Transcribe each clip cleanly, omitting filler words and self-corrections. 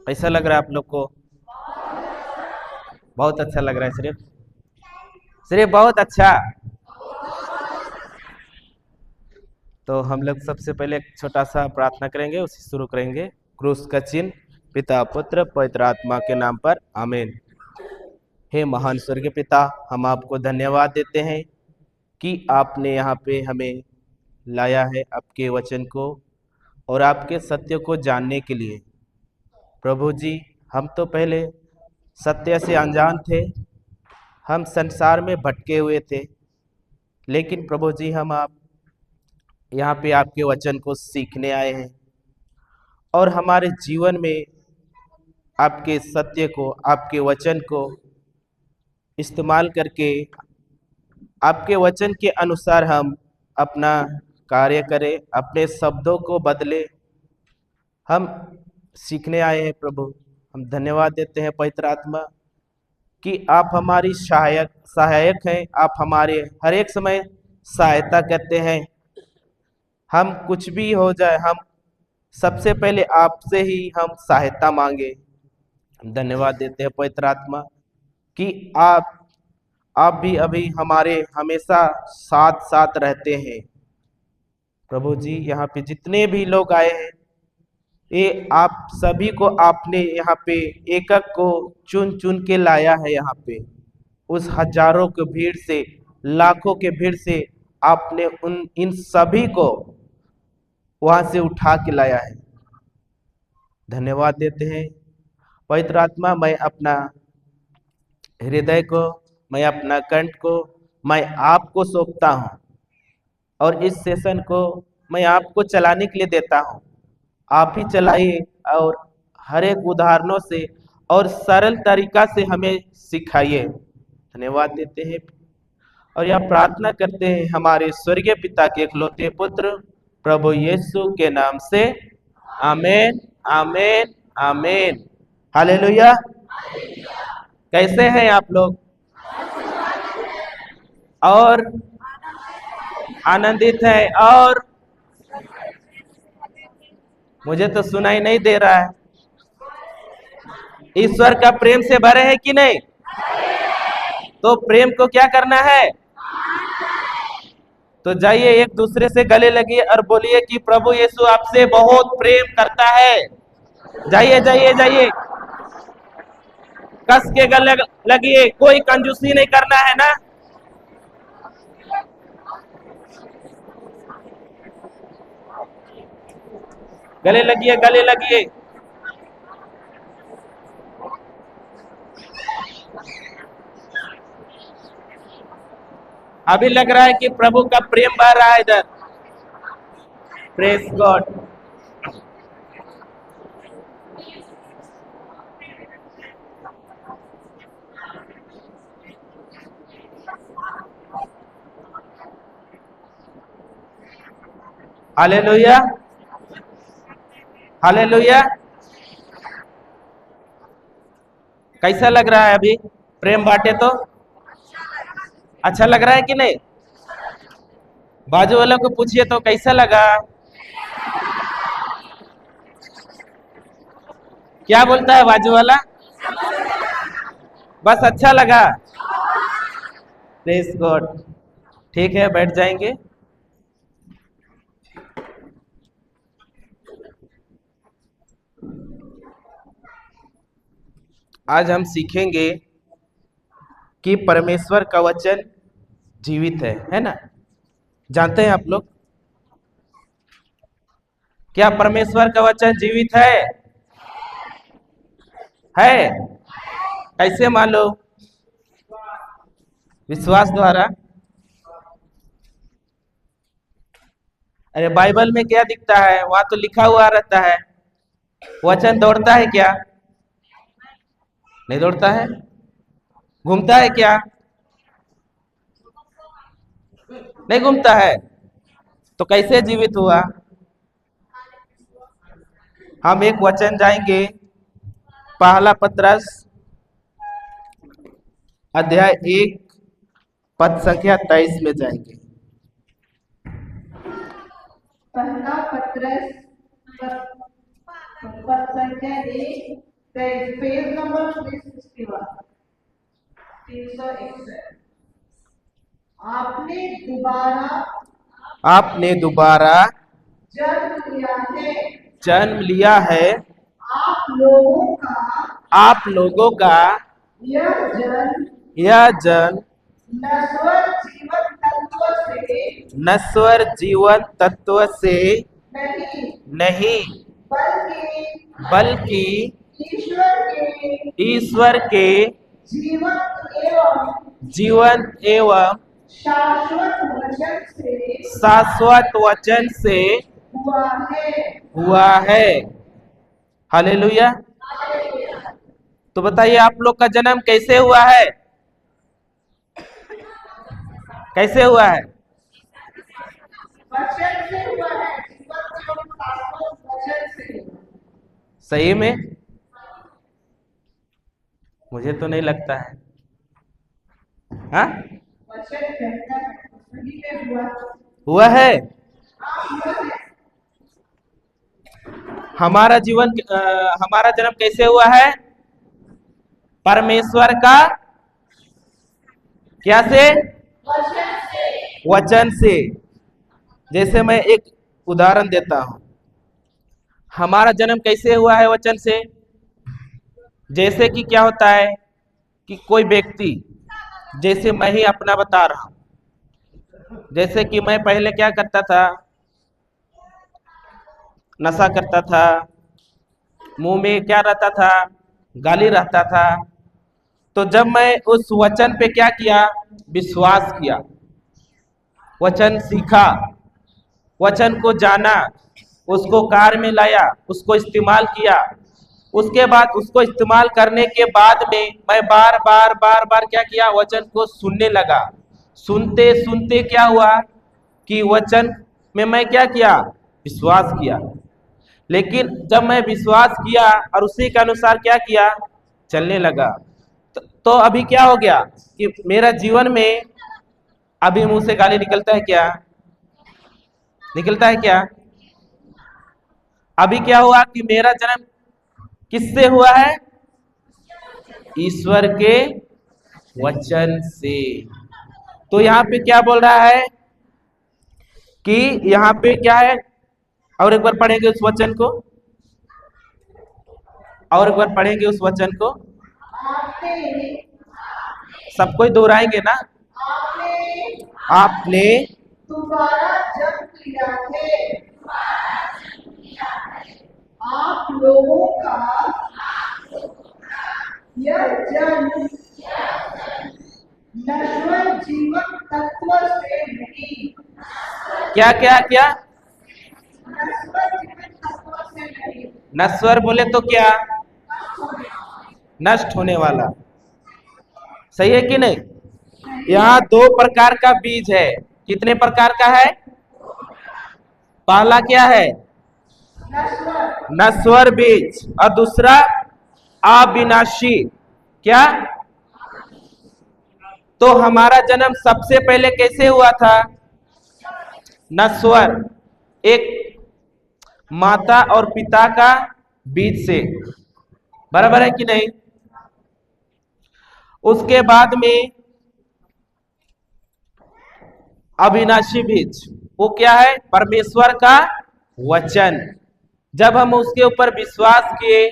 कैसा लग रहा है आप लोग को? बहुत अच्छा लग रहा है। सिर्फ सिर्फ बहुत अच्छा। तो हम लोग सबसे पहले एक छोटा सा प्रार्थना करेंगे, उसे शुरू करेंगे। क्रूस का चिन्ह। पिता पुत्र पवित्र आत्मा के नाम पर आमीन। हे महान स्वर्गीय पिता, हम आपको धन्यवाद देते हैं कि आपने यहाँ पे हमें लाया है आपके वचन को और आपके सत्य को जानने के लिए। प्रभु जी, हम तो पहले सत्य से अनजान थे, हम संसार में भटके हुए थे, लेकिन प्रभु जी हम आप यहाँ पे आपके वचन को सीखने आए हैं और हमारे जीवन में आपके सत्य को, आपके वचन को इस्तेमाल करके आपके वचन के अनुसार हम अपना कार्य करें, अपने शब्दों को बदले। हम सीखने आए हैं प्रभु। हम धन्यवाद देते हैं पवित्र आत्मा कि आप हमारी सहायक सहायक हैं। आप हमारे हर एक समय सहायता करते हैं। हम कुछ भी हो जाए, हम सबसे पहले आपसे ही हम सहायता मांगे। धन्यवाद देते हैं पवित्र आत्मा कि आप भी अभी हमारे हमेशा साथ साथ रहते हैं। प्रभु जी, यहाँ पे जितने भी लोग आए हैं, ये आप सभी को आपने यहाँ पे एक एक को चुन चुन के लाया है। यहाँ पे उस हजारों की भीड़ से, लाखों के भीड़ से आपने इन सभी को वहां से उठा के लाया है। धन्यवाद देते हैं पवित्र आत्मा। मैं अपना हृदय को, मैं अपना कंठ को मैं आपको सौंपता हूँ और इस सेशन को मैं आपको चलाने के लिए देता हूँ। आप ही चलाइए और हर एक उदाहरणों से और सरल तरीका से हमें सिखाइए। धन्यवाद देते हैं और यह प्रार्थना करते हैं हमारे स्वर्गीय पिता के इकलौते पुत्र प्रभु यीशु के नाम से। आमीन, आमीन, आमीन। हालेलुया। कैसे हैं आप लोग? और आनंदित है? और मुझे तो सुनाई नहीं दे रहा है। ईश्वर का प्रेम से भरे हैं कि नहीं? तो प्रेम को क्या करना है? तो जाइए एक दूसरे से गले लगिए और बोलिए कि प्रभु यीशु आपसे बहुत प्रेम करता है। जाइए जाइए जाइए, कस के गले लगिए। कोई कंजूसी नहीं करना है ना। गले लगिए, गले लगिए। अभी लग रहा है कि प्रभु का प्रेम बह रहा है इधर। Praise God. Hallelujah, hallelujah. कैसा लग रहा है अभी प्रेम बांटे तो? अच्छा लग रहा है कि नहीं? बाजू वालों को पूछिए तो कैसा लगा। क्या बोलता है बाजू वाला? बस अच्छा लगा। Praise God. ठीक है, बैठ जाएंगे। आज हम सीखेंगे कि परमेश्वर का वचन जीवित है ना? जानते हैं आप लोग? क्या परमेश्वर का वचन जीवित है? है? कैसे मानो? विश्वास द्वारा। अरे बाइबल में क्या दिखता है? वहां तो लिखा हुआ रहता है। वचन दौड़ता है क्या? नहीं दौड़ता है। घूमता है क्या? नहीं घूमता है। तो कैसे जीवित हुआ? हम एक वचन जाएंगे, पहला पत्रस अध्याय 1 पद संख्या 23 में जाएंगे। पहला पत्रस पद संख्या 1 पेज नंबर 361, 361। आपने दोबारा जन्म लिया है। जन्म लिया है। आप लोगों का आप लोगों का यह जन्म जन्म नश्वर जीवन तत्व से नश्वर जीवन तत्व से नहीं, नहीं, बल्कि ईश्वर के जीवन एवं शाश्वत वचन से हुआ है। हालेलुया। तो बताइए आप लोग का जन्म कैसे हुआ है? कैसे हुआ है? वचन से हुआ है। जीवन शाश्वत वचन से। सही में? मुझे तो नहीं लगता है। हाँ, वचन कहता है सही में हुआ है। हमारा जन्म कैसे हुआ है? परमेश्वर का क्या से? वचन से। जैसे मैं एक उदाहरण देता हूं, हमारा जन्म कैसे हुआ है? वचन से। जैसे कि क्या होता है कि कोई व्यक्ति, जैसे मैं ही अपना बता रहा हूं, जैसे कि मैं पहले क्या करता था, नशा करता था, मुंह में क्या रहता था, गाली रहता था। तो जब मैं उस वचन पे क्या किया, विश्वास किया, वचन सीखा, वचन को जाना, उसको कार्य में लाया, उसको इस्तेमाल किया, उसके बाद उसको इस्तेमाल करने के बाद में मैं बार बार क्या किया, वचन को सुनने लगा। सुनते सुनते क्या हुआ कि वचन में मैं क्या किया, विश्वास किया। लेकिन जब मैं विश्वास किया और उसी के अनुसार क्या किया, चलने लगा, तो अभी क्या हो गया कि मेरा जीवन में अभी मुंह से गाली निकलता है क्या? निकलता है क्या? अभी क्या हुआ कि मेरा जन्म किससे हुआ है? ईश्वर के वचन से। तो यहाँ पे क्या बोल रहा है कि यहाँ पे क्या है, और एक बार पढ़ेंगे उस वचन को, और एक बार पढ़ेंगे उस वचन को, सब कोई दोहराएंगे ना। आपने दोबारा जन्म लिया है। आप लोगों का यह जन्म नश्वर जीवन तत्व से नहीं। क्या क्या क्या? नश्वर जीवन तत्व से नहीं। नश्वर बोले तो क्या? नष्ट होने वाला। सही है कि नहीं? यहाँ दो प्रकार का बीज है। कितने प्रकार का है? पहला क्या है? नश्वर बीज, और दूसरा अविनाशी। क्या? तो हमारा जन्म सबसे पहले कैसे हुआ था? नश्वर, एक माता और पिता का बीज से। बराबर है कि नहीं? उसके बाद में अविनाशी बीज, वो क्या है? परमेश्वर का वचन। जब हम उसके ऊपर विश्वास किए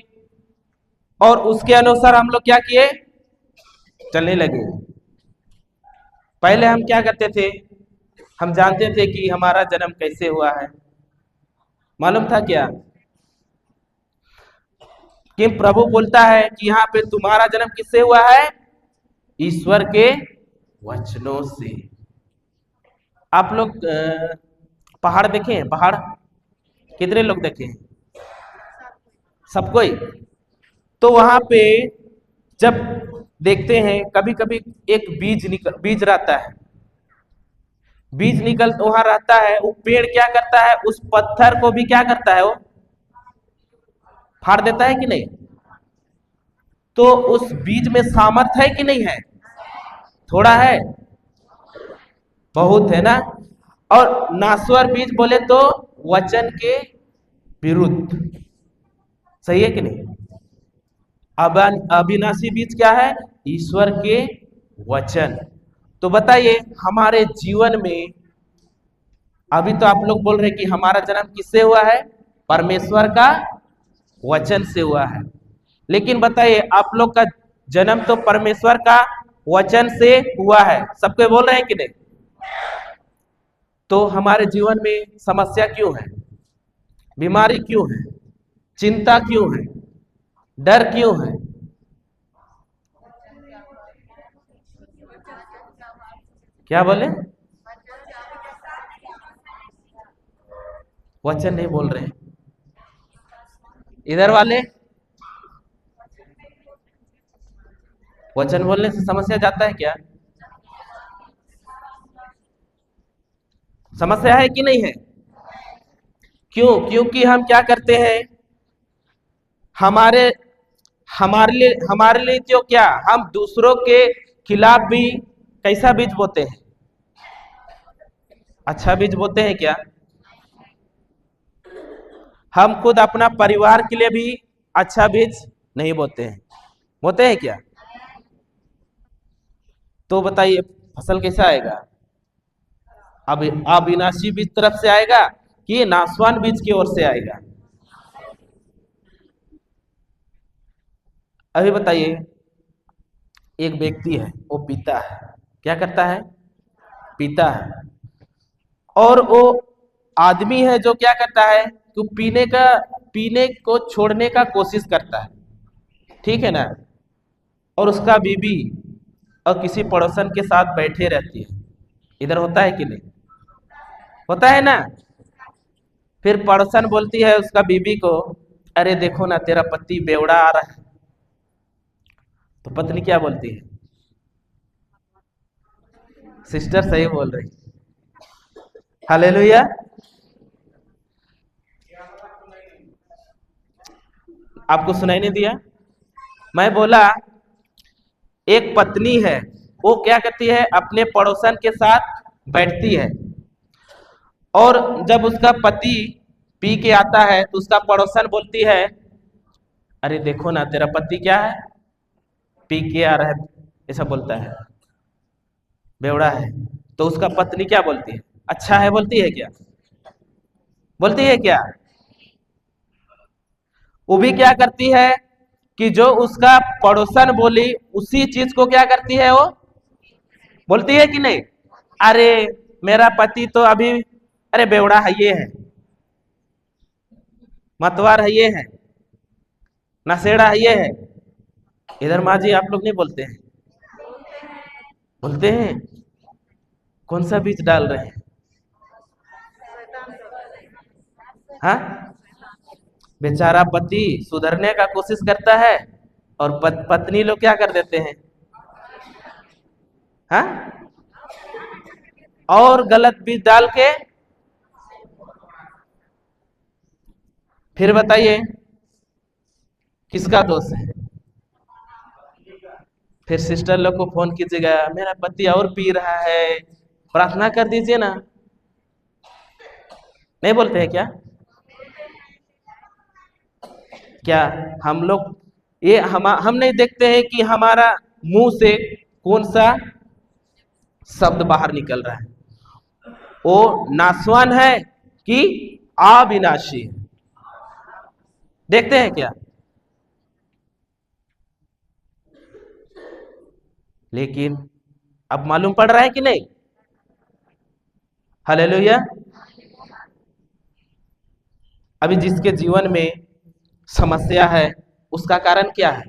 और उसके अनुसार हम लोग क्या किए, चलने लगे। पहले हम क्या करते थे, हम जानते थे कि हमारा जन्म कैसे हुआ है? मालूम था क्या कि प्रभु बोलता है कि यहाँ पे तुम्हारा जन्म किससे हुआ है? ईश्वर के वचनों से। आप लोग पहाड़ देखे हैं? पहाड़ कितने लोग देखे हैं? सब कोई। तो वहां पे जब देखते हैं, कभी कभी एक बीज रहता है, बीज निकल वहां रहता है, वो पेड़ क्या करता है, उस पत्थर को भी क्या करता है, वो फाड़ देता है कि नहीं? तो उस बीज में सामर्थ है कि नहीं है? थोड़ा है, बहुत है ना। और नाश्वर बीज बोले तो वचन के विरुद्ध। सही है कि नहीं? अविनाशी बीज क्या है? ईश्वर के वचन। तो बताइए हमारे जीवन में, अभी तो आप लोग बोल रहे कि हमारा जन्म किससे हुआ है? परमेश्वर का वचन से हुआ है। लेकिन बताइए आप लोग का जन्म तो परमेश्वर का वचन से हुआ है, सबको बोल रहे हैं कि नहीं? तो हमारे जीवन में समस्या क्यों है? बीमारी क्यों है? चिंता क्यों है? डर क्यों है? क्या बोले? वचन नहीं बोल रहे हैं इधर वाले। वचन बोलने से समस्या जाता है क्या? समस्या है कि नहीं है? क्यों? क्योंकि हम क्या करते हैं, हमारे हमारे लिए तो क्या, हम दूसरों के खिलाफ भी कैसा बीज बोते हैं? अच्छा बीज बोते हैं क्या? हम खुद अपना परिवार के लिए भी अच्छा बीज नहीं बोते हैं, बोते हैं क्या? तो बताइए फसल कैसा आएगा? अब अविनाशी बीज तरफ से आएगा कि नासवान बीज की ओर से आएगा? अभी बताइए, एक व्यक्ति है, वो पीता है। क्या करता है? पीता है। और वो आदमी है जो क्या करता है कि पीने को छोड़ने का कोशिश करता है, ठीक है ना? और उसका बीबी और किसी पड़ोसन के साथ बैठे रहती है। इधर होता है कि नहीं? होता है ना? फिर पड़ोसन बोलती है उसका बीबी को, अरे देखो ना तेरा पति बेवड़ा आ रहा है। तो पत्नी क्या बोलती है? सिस्टर सही बोल रही। हालेलुया। आपको सुनाई नहीं दिया? मैं बोला एक पत्नी है, वो क्या करती है, अपने पड़ोसन के साथ बैठती है। और जब उसका पति पी के आता है तो उसका पड़ोसन बोलती है, अरे देखो ना तेरा पति क्या है, पी के आ रहा है, ऐसा बोलता है, बेवड़ा है। तो उसका पत्नी क्या बोलती है? अच्छा है बोलती है क्या? बोलती है क्या? वो भी क्या करती है कि जो उसका पड़ोसन बोली उसी चीज को क्या करती है वो, बोलती है कि नहीं? अरे मेरा पति तो अभी, अरे बेवड़ा है ये है, मतवार है ये है, नशेड़ा है ये है। इधर माँ जी आप लोग नहीं बोलते हैं? बोलते हैं। कौन सा बीज डाल रहे हैं? हाँ? बेचारा पति सुधरने का कोशिश करता है और पत्नी लोग क्या कर देते हैं? हाँ? और गलत बीज डाल के, फिर बताइए किसका दोष है? फिर सिस्टर लोग को फोन कीजिएगा, मेरा पति और पी रहा है, प्रार्थना कर दीजिए ना। नहीं बोलते हैं क्या? क्या हम लोग, ये हम नहीं देखते हैं कि हमारा मुंह से कौन सा शब्द बाहर निकल रहा है, वो नासवान है कि अविनाशी है? देखते हैं क्या? लेकिन अब मालूम पड़ रहा है कि नहीं? हालेलुया। अभी जिसके जीवन में समस्या है उसका कारण क्या है?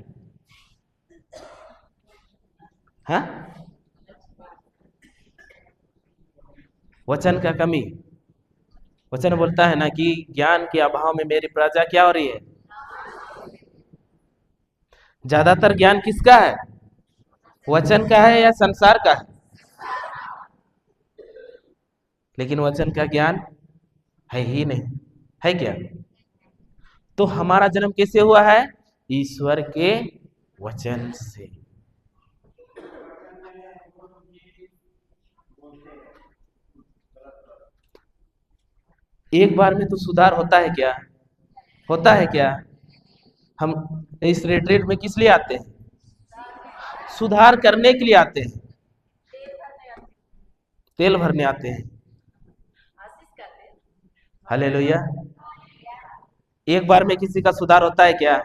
हाँ? वचन का कमी। वचन बोलता है ना कि ज्ञान के अभाव में मेरी प्रजा क्या हो रही है? ज्यादातर ज्ञान किसका है? वचन का है या संसार का है? लेकिन वचन का ज्ञान है ही नहीं, है क्या? तो हमारा जन्म कैसे हुआ है? ईश्वर के वचन से। एक बार में तो सुधार होता है क्या? होता है क्या? हम इस रिट्रीट में किस लिए आते हैं? सुधार करने के लिए आते हैं, तेल भरने आते हैं। हालेलुया। एक बार में किसी का सुधार होता है क्या?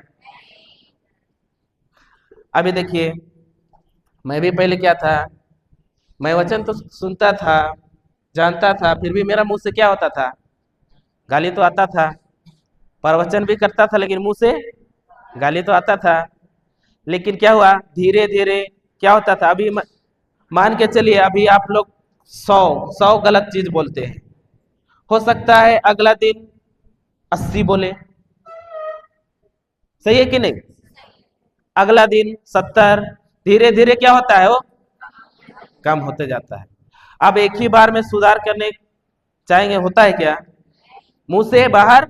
अभी देखिए, मैं भी पहले क्या था, मैं वचन तो सुनता था, जानता था, फिर भी मेरा मुंह से क्या होता था? गाली तो आता था। प्रवचन भी करता था लेकिन मुंह से गाली तो आता था। लेकिन क्या हुआ, धीरे धीरे क्या होता था? अभी मान के चलिए, अभी आप लोग 100 गलत चीज बोलते हैं, हो सकता है अगला दिन 80 बोले, सही है कि नहीं? अगला दिन 70, धीरे धीरे क्या होता है, वो कम होते जाता है। अब एक ही बार में सुधार करने चाहेंगे, होता है क्या? मुंह से बाहर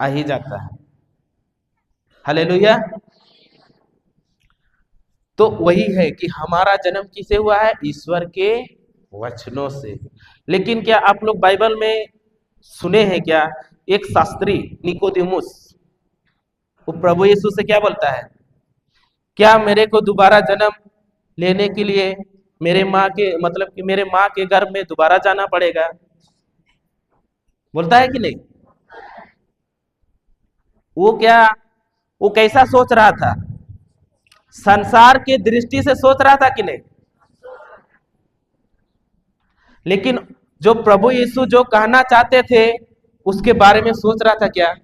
आ ही जाता है। हालेलुया। तो वही है कि हमारा जन्म किसे हुआ है? ईश्वर के वचनों से। लेकिन क्या आप लोग बाइबल में सुने हैं क्या, एक शास्त्री निकोदेमुस, वो प्रभु यीशु से क्या बोलता है? क्या मेरे को दोबारा जन्म लेने के लिए मेरे माँ के, मतलब कि मेरे माँ के गर्भ में दोबारा जाना पड़ेगा? बोलता है कि नहीं? वो क्या, वो कैसा सोच रहा था? संसार की दृष्टि से सोच रहा था कि नहीं? लेकिन जो प्रभु यीशु जो कहना चाहते थे उसके बारे में सोच रहा था क्या?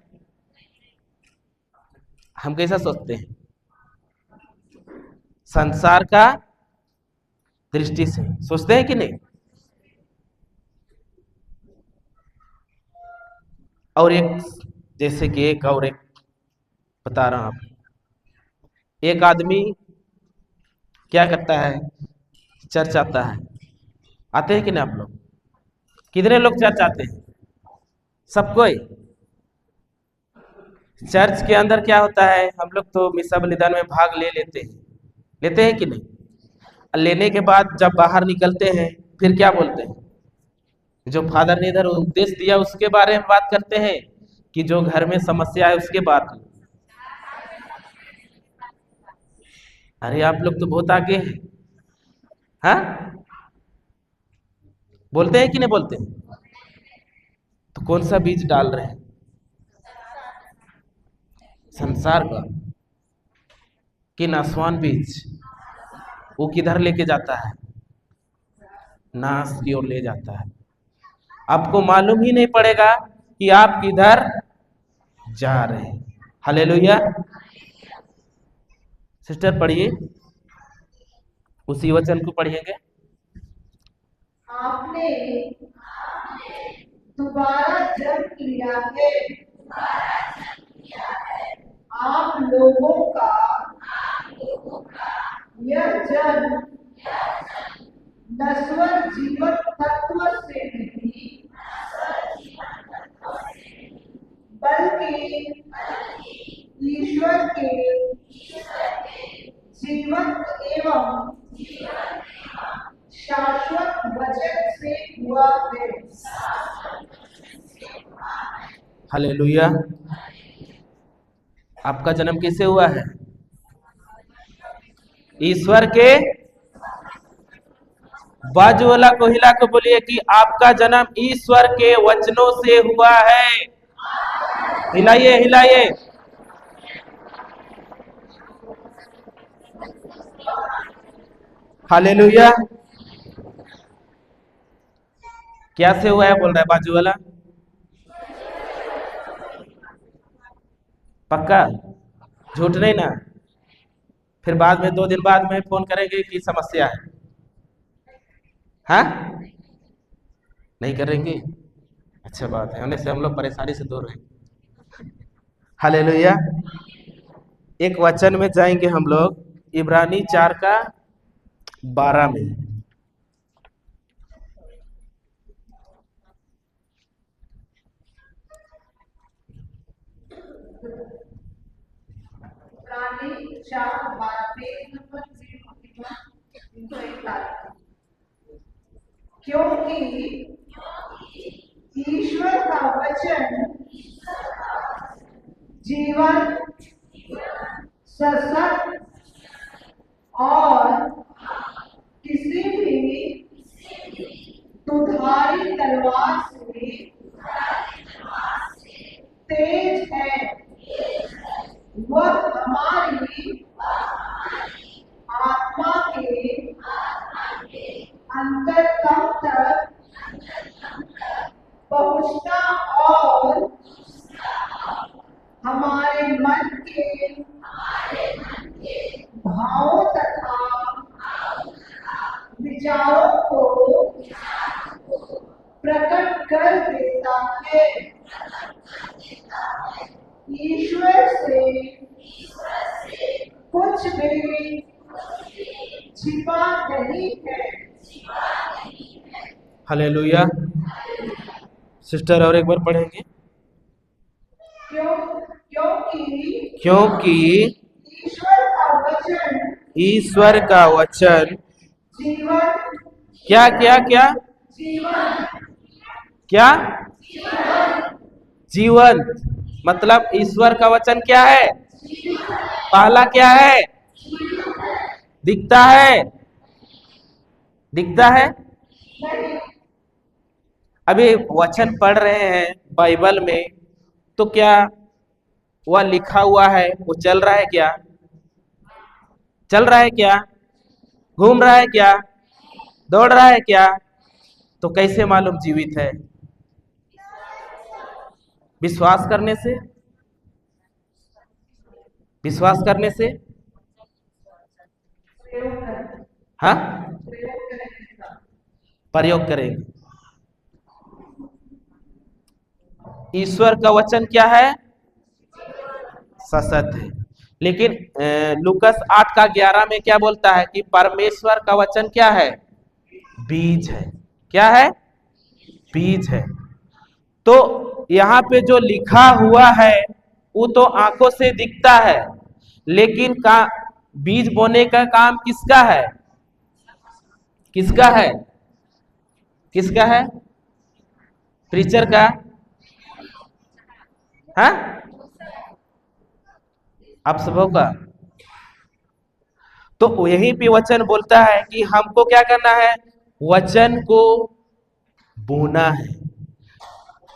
हम कैसा सोचते हैं? संसार का दृष्टि से सोचते हैं कि नहीं? और एक, जैसे कि एक और एक बता रहा हूं आप, एक आदमी क्या करता है, चर्च आता है। आते हैं कि नहीं आप लोग? कितने लोग चर्च आते हैं? सब कोई? चर्च के अंदर क्या होता है, हम लोग तो मिसा बलिदान में भाग लेते हैं कि नहीं? लेने के बाद जब बाहर निकलते हैं, फिर क्या बोलते हैं? जो फादर ने इधर उपदेश दिया उसके बारे में बात करते हैं, कि जो घर में समस्या है उसके बात में? अरे आप लोग तो बहुत आगे हैं। हाँ, बोलते हैं कि नहीं बोलते? तो कौन सा बीज डाल रहे हैं? संसार का। कि नासवान बीज, वो किधर लेके जाता है? नाश की ओर ले जाता है। आपको मालूम ही नहीं पड़ेगा कि आप किधर जा रहे हैं। हालेलुया। सिस्टर पढ़िए, उसी वचन को पढ़िएंगे। आपने दोबारा जन्म लिया है, आप लोगों का यह जन्म नश्वर जीवन तत्व से नहीं, बल्कि ईश्वर के जीवंत एवं शाश्वत वचन से हुआ है। हालेलुया। आपका जन्म किससे हुआ है? ईश्वर के। बाजू वाला को हिला के बोलिए कि आपका जन्म ईश्वर के वचनों से हुआ है। हिलाइए हिलाइए। हालेलुया। क्या से हुआ है बोल रहा है बाजू वाला? पक्का? झूठ नहीं ना? फिर बाद में 2 दिन बाद में फोन करेंगे कि समस्या है। हाँ, नहीं करेंगे? अच्छा बात है, होने से हम लोग परेशानी से दूर रहेंगे। हालेलुया। एक वचन में जाएंगे हम लोग, इब्रानी 4 का 12 में। प्राणी 4:12 क्योंकि ईश्वर का वचन जीवन सशक्त और किसी भी दुधारी तलवार से तेज है। वह हमारी आत्मा के अंतरतम तक पहुंचना और हमारे मन के भावों तथा विचारों को प्रकट कर देता है। ईश्वर से कुछ भी छिपा नहीं है। हालेलुया। सिस्टर और एक बार पढ़ेंगे। क्योंकि ईश्वर का वचन जीवन क्या क्या क्या क्या जीवन, मतलब ईश्वर का वचन क्या है? पहला क्या है? दिखता है, दिखता है। अभी वचन पढ़ रहे हैं बाइबल में, तो क्या वह लिखा हुआ है वो चल रहा है क्या? चल रहा है क्या? घूम रहा है क्या? दौड़ रहा है क्या? तो कैसे मालूम जीवित है? विश्वास करने से, विश्वास करने से। हाँ, प्रयोग करेंगे। ईश्वर का वचन क्या है? सशक्त है। लेकिन लूकस 8:11 में क्या बोलता है कि परमेश्वर का वचन क्या है? बीज है। क्या है? बीज है। तो यहाँ पे जो लिखा हुआ है वो तो आंखों से दिखता है, लेकिन का बीज बोने का काम किसका है? किसका है? किसका है? प्रीचर का? हाँ, आप सबों का। तो यहीं पे वचन बोलता है कि हमको क्या करना है? वचन को बोना है।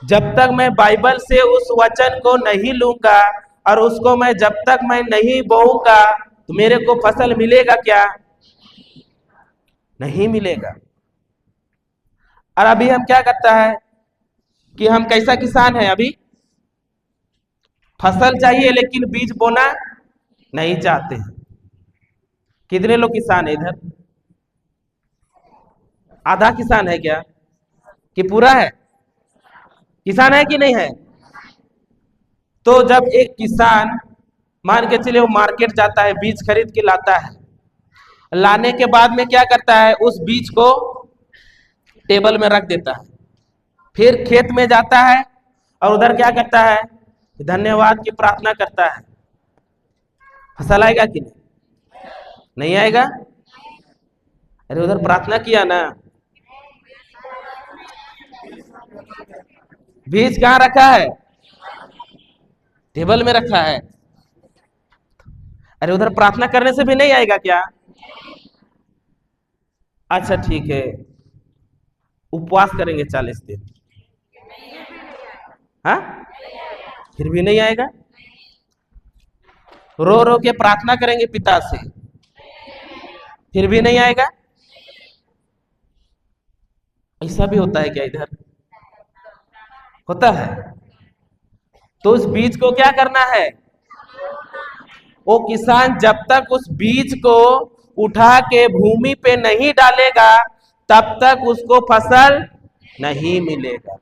जब तक मैं बाइबल से उस वचन को नहीं लूंगा और उसको मैं जब तक मैं नहीं बोऊंगा तो मेरे को फसल मिलेगा क्या? नहीं मिलेगा। और अभी हम क्या करता है कि हम कैसा किसान है? अभी फसल चाहिए लेकिन बीज बोना नहीं चाहते हैं। कितने लोग किसान है इधर? आधा किसान है क्या कि पूरा है? किसान है कि नहीं है? तो जब एक किसान मान के चलिए वो मार्केट जाता है, बीज खरीद के लाता है, लाने के बाद में क्या करता है? उस बीज को टेबल में रख देता है, फिर खेत में जाता है और उधर क्या करता है? धन्यवाद की प्रार्थना करता है। फसल आएगा कि नहीं? नहीं आएगा। अरे उधर प्रार्थना किया ना, बीज कहाँ रखा है? टेबल में रखा है। अरे उधर प्रार्थना करने से भी नहीं आएगा क्या? अच्छा ठीक है, उपवास करेंगे 40 दिन, हाँ, फिर भी नहीं आएगा। रो रो के प्रार्थना करेंगे पिता से, फिर भी नहीं आएगा। ऐसा भी होता है क्या इधर? होता है। तो उस बीज को क्या करना है? वो किसान जब तक उस बीज को उठा के भूमि पे नहीं डालेगा तब तक उसको फसल नहीं मिलेगा।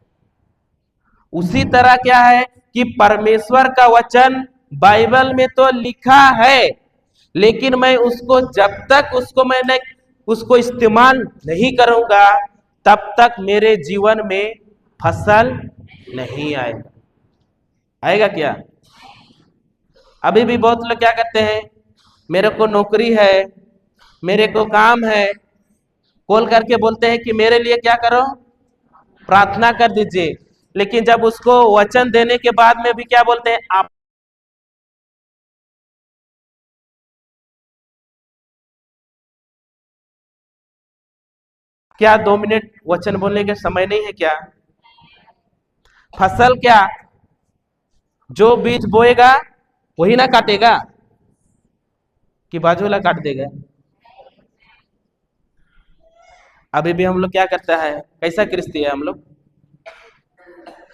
उसी तरह क्या है कि परमेश्वर का वचन बाइबल में तो लिखा है, लेकिन मैं उसको जब तक उसको इस्तेमाल नहीं करूंगा तब तक मेरे जीवन में फसल नहीं आएगा। आएगा क्या? अभी भी बहुत लोग क्या करते हैं? मेरे को नौकरी है, मेरे को काम है, कॉल करके बोलते हैं कि मेरे लिए क्या करो? प्रार्थना कर दीजिए। लेकिन जब उसको वचन देने के बाद में भी क्या बोलते हैं? आप क्या 2 मिनट वचन बोलने के समय नहीं है क्या? फसल क्या, जो बीज बोएगा वही ना काटेगा, कि बाजू वाला काट देगा? अभी भी हम लोग क्या करता है, कैसा कृष्टि है हम लोग?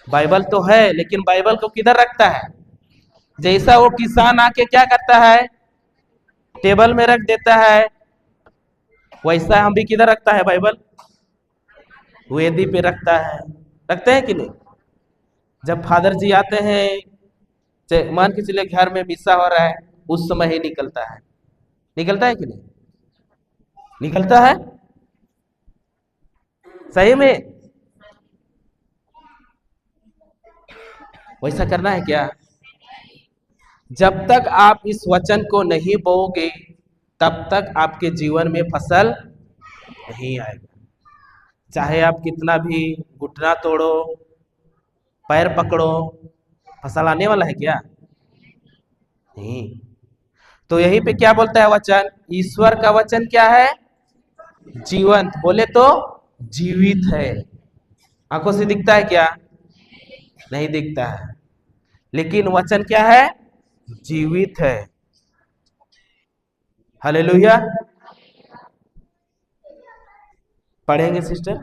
बाइबल तो है, लेकिन बाइबल को किधर रखता है? जैसा वो किसान आके क्या करता है, टेबल में रख देता है, वैसा हम भी किधर रखता है बाइबल? वेदी पे रखता है। रखते हैं कि नहीं? जब फादर जी आते हैं, मान के चलिए घर में मिसा हो रहा है, उस समय ही निकलता है। निकलता है कि नहीं? निकलता है सही में। वैसा करना है क्या? जब तक आप इस वचन को नहीं बोओगे तब तक आपके जीवन में फसल नहीं आएगा। चाहे आप कितना भी घुटना तोड़ो, पैर पकड़ो, फसल आने वाला है क्या? नहीं। तो यहीं पे क्या बोलता है वचन? ईश्वर का वचन क्या है? जीवंत, बोले तो जीवित है। आंखों से दिखता है क्या? नहीं दिखता है, लेकिन वचन क्या है? जीवित है। हालेलुया। पढ़ेंगे सिस्टर?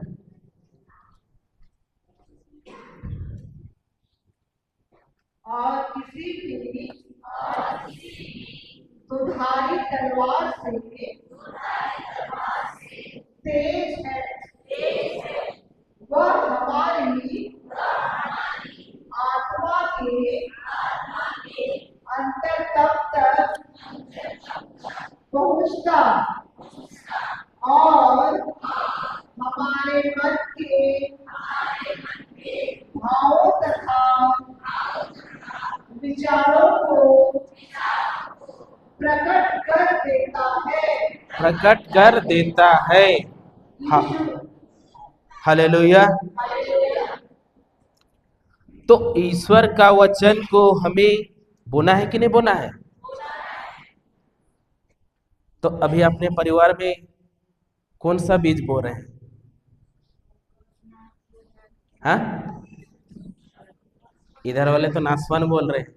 और किसी भी दुधारी तलवार से तेज है, वह हमारी आत्मा के अंतर तक पहुंचता और हमारे मन के भावों तथा विचारों को प्रकट कर देता है। प्रकट कर देता है। हाँ, हालेलुया। तो ईश्वर का वचन को हमें बोना है कि नहीं बोना है? तो अभी अपने परिवार में कौन सा बीज बो रहे हैं? हाँ, इधर वाले तो नासवान बोल रहे हैं।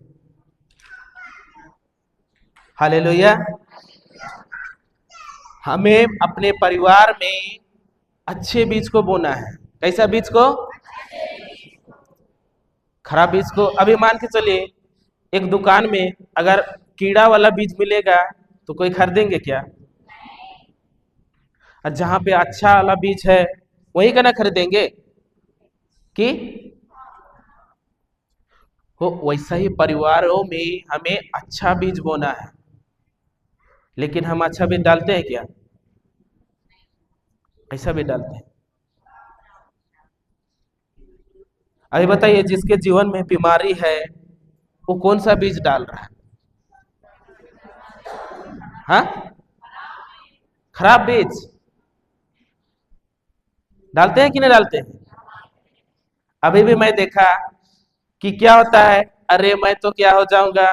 हालेलुया। हमें अपने परिवार में अच्छे बीज को बोना है। कैसा बीज को? खराब बीज को? अभी मान के चलिए एक दुकान में अगर कीड़ा वाला बीज मिलेगा तो कोई खरीदेंगे क्या? और जहां पे अच्छा वाला बीज है वही का ना खरीदेंगे कि? हो वैसा ही परिवारों में हमें अच्छा बीज बोना है, लेकिन हम अच्छा बीज डालते हैं क्या? ऐसा भी डालते हैं। अभी बताइए, जिसके जीवन में बीमारी है वो कौन सा बीज डाल रहा है? हाँ, खराब बीज डालते हैं कि नहीं डालते हैं? अभी भी मैं देखा कि क्या होता है, अरे मैं तो क्या हो जाऊंगा,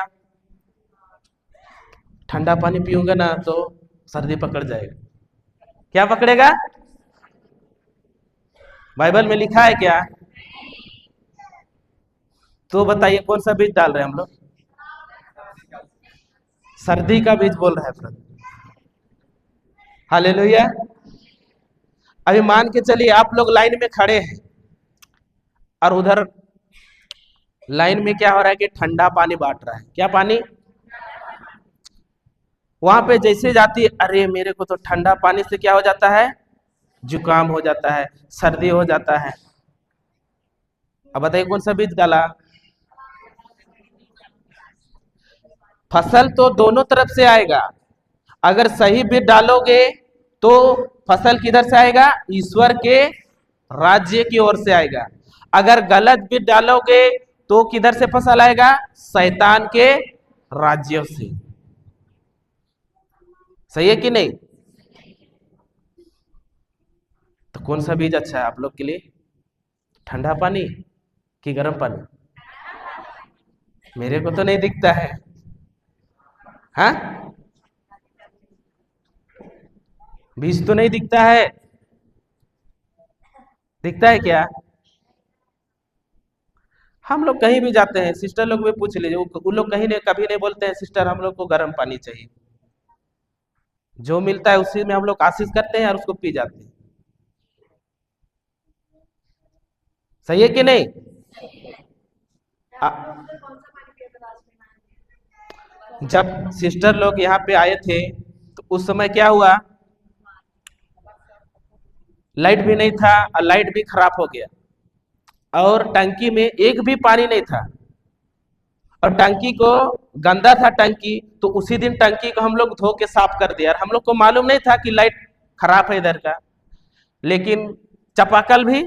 ठंडा पानी पीऊंगा ना तो सर्दी पकड़ जाएगा। क्या पकड़ेगा? बाइबल में लिखा है क्या? तो बताइए कौन सा बीज डाल रहे हैं हम लोग? सर्दी का बीज बोल रहा है प्रभु। हालेलुया। अभी मान के चलिए आप लोग लाइन में खड़े हैं और उधर लाइन में क्या हो रहा है कि ठंडा पानी बांट रहा है। क्या पानी? वहां पे जैसे जाती है, अरे मेरे को तो ठंडा पानी से क्या हो जाता है, जुकाम हो जाता है, सर्दी हो जाता है। अब बताइए कौन सा बीज डाला? फसल तो दोनों तरफ से आएगा। अगर सही बीज डालोगे तो फसल किधर से आएगा? ईश्वर के राज्य की ओर से आएगा। अगर गलत बीज डालोगे तो किधर से फसल आएगा? शैतान के राज्यों से। सही है कि नहीं? तो कौन सा बीज अच्छा है आप लोग के लिए? ठंडा पानी कि गर्म पानी? मेरे को तो नहीं दिखता है। हाँ, बीज तो नहीं दिखता है। दिखता है क्या? हम लोग कहीं भी जाते हैं, सिस्टर लोग भी पूछ लीजिए, वो लोग कहीं नहीं, कभी नहीं बोलते हैं सिस्टर हम लोग को गर्म पानी चाहिए। जो मिलता है उसी में हम लोग आशीष करते हैं और उसको पी जाते हैं। सही है कि नहीं? आ, जब सिस्टर लोग यहाँ पे आए थे तो उस समय क्या हुआ, लाइट भी नहीं था और लाइट भी खराब हो गया और टंकी में एक भी पानी नहीं था और टंकी को गंदा था टंकी, तो उसी दिन टंकी को हम लोग धो के साफ कर दिया और हम लोग को मालूम नहीं था कि लाइट खराब है इधर का, लेकिन चापाकल भी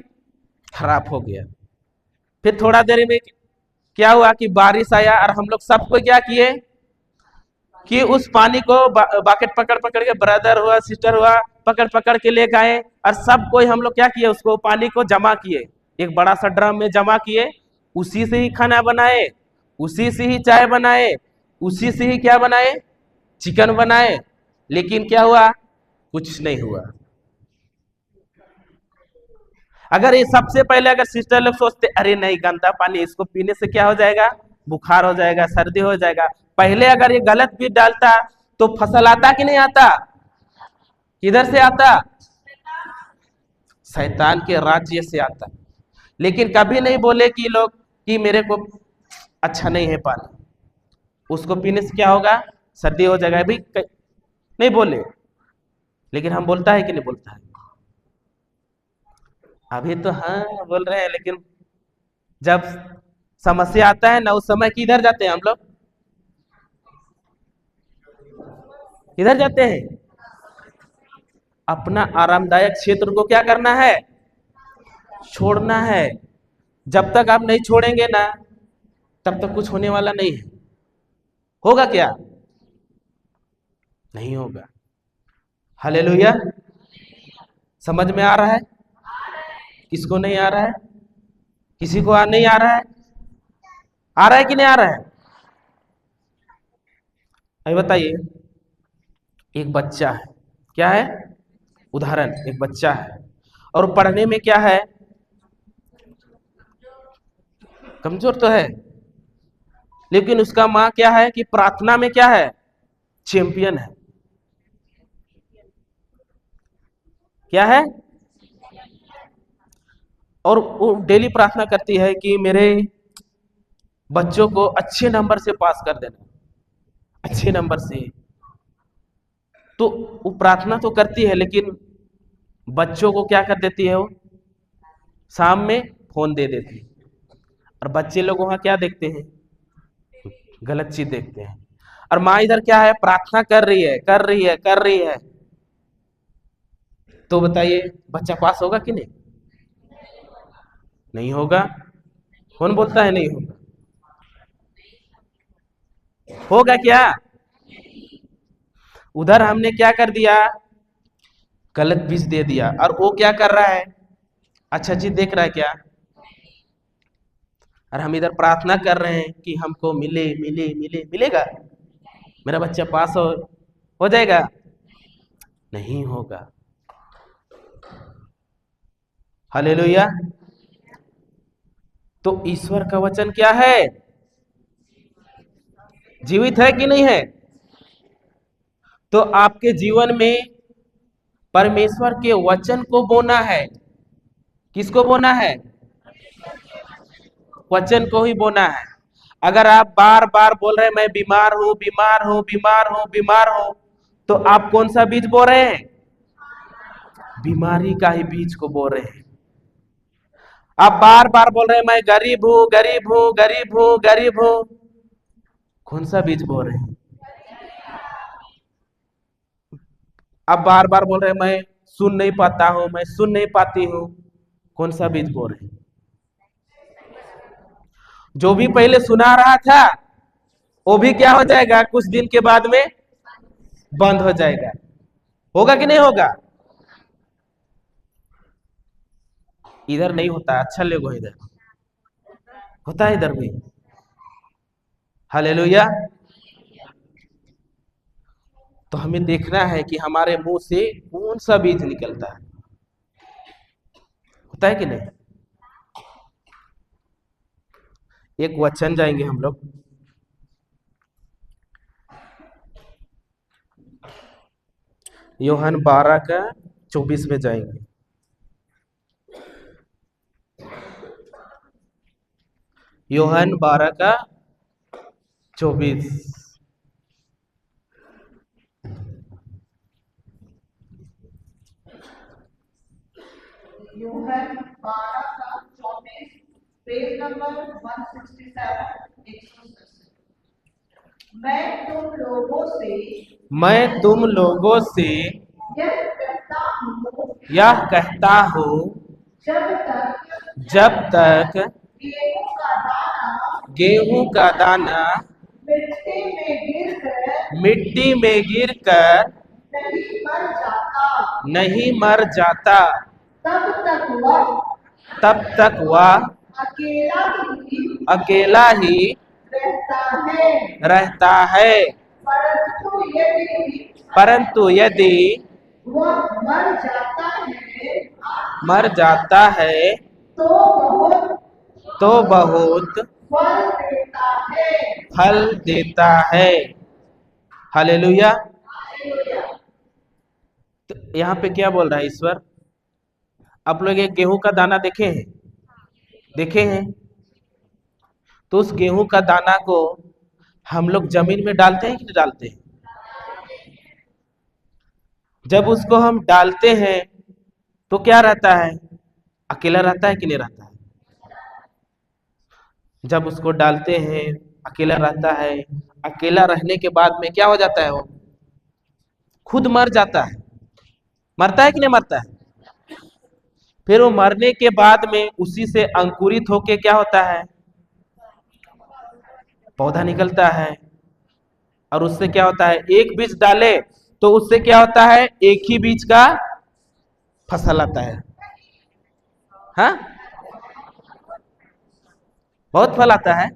खराब हो गया। फिर थोड़ा देर में क्या हुआ कि बारिश आया और हम लोग सबको क्या किए कि उस पानी को बाकेट पकड़ पकड़ के, ब्रदर हुआ सिस्टर हुआ, पकड़ पकड़ के ले गए और सब कोई हम लोग क्या किए, उसको पानी को जमा किए, एक बड़ा सा ड्रम में जमा किए, उसी से ही खाना बनाए, उसी से ही चाय बनाए, उसी से ही क्या बनाए, चिकन बनाए। लेकिन क्या हुआ, कुछ नहीं हुआ। अगर ये सबसे पहले अगर सिस्टर लोग सोचते अरे नहीं गंदा पानी, इसको पीने से क्या हो जाएगा, बुखार हो जाएगा, सर्दी हो जाएगा, पहले अगर ये गलत बीज डालता तो फसल आता कि नहीं आता? किधर से आता? शैतान के राज्य से आता। लेकिन कभी नहीं बोले कि लोग कि मेरे को अच्छा नहीं है पानी, उसको पीने से क्या होगा, सर्दी हो जाएगा, अभी नहीं बोले। लेकिन हम बोलता है कि नहीं बोलता है? अभी तो हाँ बोल रहे हैं, लेकिन जब समस्या आता है ना उस समय किधर जाते हैं हम लोग? किधर जाते हैं? अपना आरामदायक क्षेत्र को क्या करना है, छोड़ना है। जब तक आप नहीं छोड़ेंगे ना तब तक कुछ होने वाला नहीं है। होगा क्या? नहीं होगा। हालेलुया। समझ में आ रहा है? किसको नहीं आ रहा है? किसी को नहीं आ रहा है? आ रहा है कि नहीं आ रहा है? अभी बताइए, एक बच्चा है, क्या है, उदाहरण, एक बच्चा है और पढ़ने में क्या है, कमजोर तो है, लेकिन उसका माँ क्या है कि प्रार्थना में क्या है, चैंपियन है। क्या है? और वो डेली प्रार्थना करती है कि मेरे बच्चों को अच्छे नंबर से पास कर देना, अच्छे नंबर से। तो वो प्रार्थना तो करती है लेकिन बच्चों को क्या कर देती है, वो शाम में फोन दे देती है और बच्चे लोग वहां क्या देखते हैं, गलत चीज देखते हैं। और माँ इधर क्या है, प्रार्थना कर रही है, कर रही है, कर रही है। तो बताइए बच्चा पास होगा कि नहीं? नहीं होगा। कौन बोलता है नहीं होगा? होगा क्या? उधर हमने क्या कर दिया, गलत बीज दे दिया और वो क्या कर रहा है, अच्छा चीज देख रहा है क्या? और हम इधर प्रार्थना कर रहे हैं कि हमको मिले मिले मिले, मिलेगा, मेरा बच्चा पास हो जाएगा, नहीं होगा। हालेलुया। तो ईश्वर का वचन क्या है, जीवित है कि नहीं है? तो आपके जीवन में परमेश्वर के वचन को बोना है। किसको बोना है? वचन को ही बोना है। अगर आप बार बार बोल रहे हैं मैं बीमार हूं, बीमार हूं, बीमार हूं, बीमार हूं, तो आप कौन सा बीज बो रहे हैं? बीमारी का ही बीज को बो रहे हैं। आप बार बार बोल रहे हैं मैं गरीब हूं, गरीब हूं, गरीब हूं, गरीब हूं, कौन सा बीज बो रहे हैं? आप बार बार बोल रहे हैं मैं सुन नहीं पाता हूं, मैं सुन नहीं पाती हूं, कौन सा बीज बो रहे हैं? जो भी पहले सुना रहा था वो भी क्या हो जाएगा, कुछ दिन के बाद में बंद हो जाएगा। होगा कि नहीं होगा? इधर नहीं होता, अच्छा लोग इधर होता है, इधर भी। हालेलुया। तो हमें देखना है कि हमारे मुंह से कौन सा बीज निकलता है। होता है कि नहीं? एक वचन जाएंगे हम लोग, यूहन्ना 12 का 24 में जाएंगे। यूहन्ना 12 का 24। यूहन्ना 12 का 24, पेज नंबर 167, 167। मैं तुम लोगों से यह कहता हूँ, जब तक जब तक गेहूं का दाना गेहूं का दाना मिट्टी में गिरकर मिट्टी में गिरकर नहीं मर जाता, नहीं मर जाता, तब तक वह अकेला अकेला ही रहता है। परंतु यदि वह मर जाता है तो बहुत तो बहुत फल देता है। फल देता है। हालेलुया। तो यहाँ पे क्या बोल रहा है ईश्वर? आप लोग एक गेहूं का दाना देखे हैं? तो उस गेहूं का दाना को हम लोग जमीन में डालते हैं कि नहीं डालते हैं? जब उसको हम डालते हैं तो क्या रहता है? अकेला रहता है कि नहीं रहता है? जब उसको डालते हैं अकेला रहता है। अकेला रहने के बाद में क्या हो जाता है? वो खुद मर जाता है। मरता है कि नहीं मरता है? फिर वो मरने के बाद में उसी से अंकुरित होके क्या होता है? पौधा निकलता है। और उससे क्या होता है? एक बीज डाले तो उससे क्या होता है? एक ही बीज का फसल आता है। हाँ, बहुत फल आता है।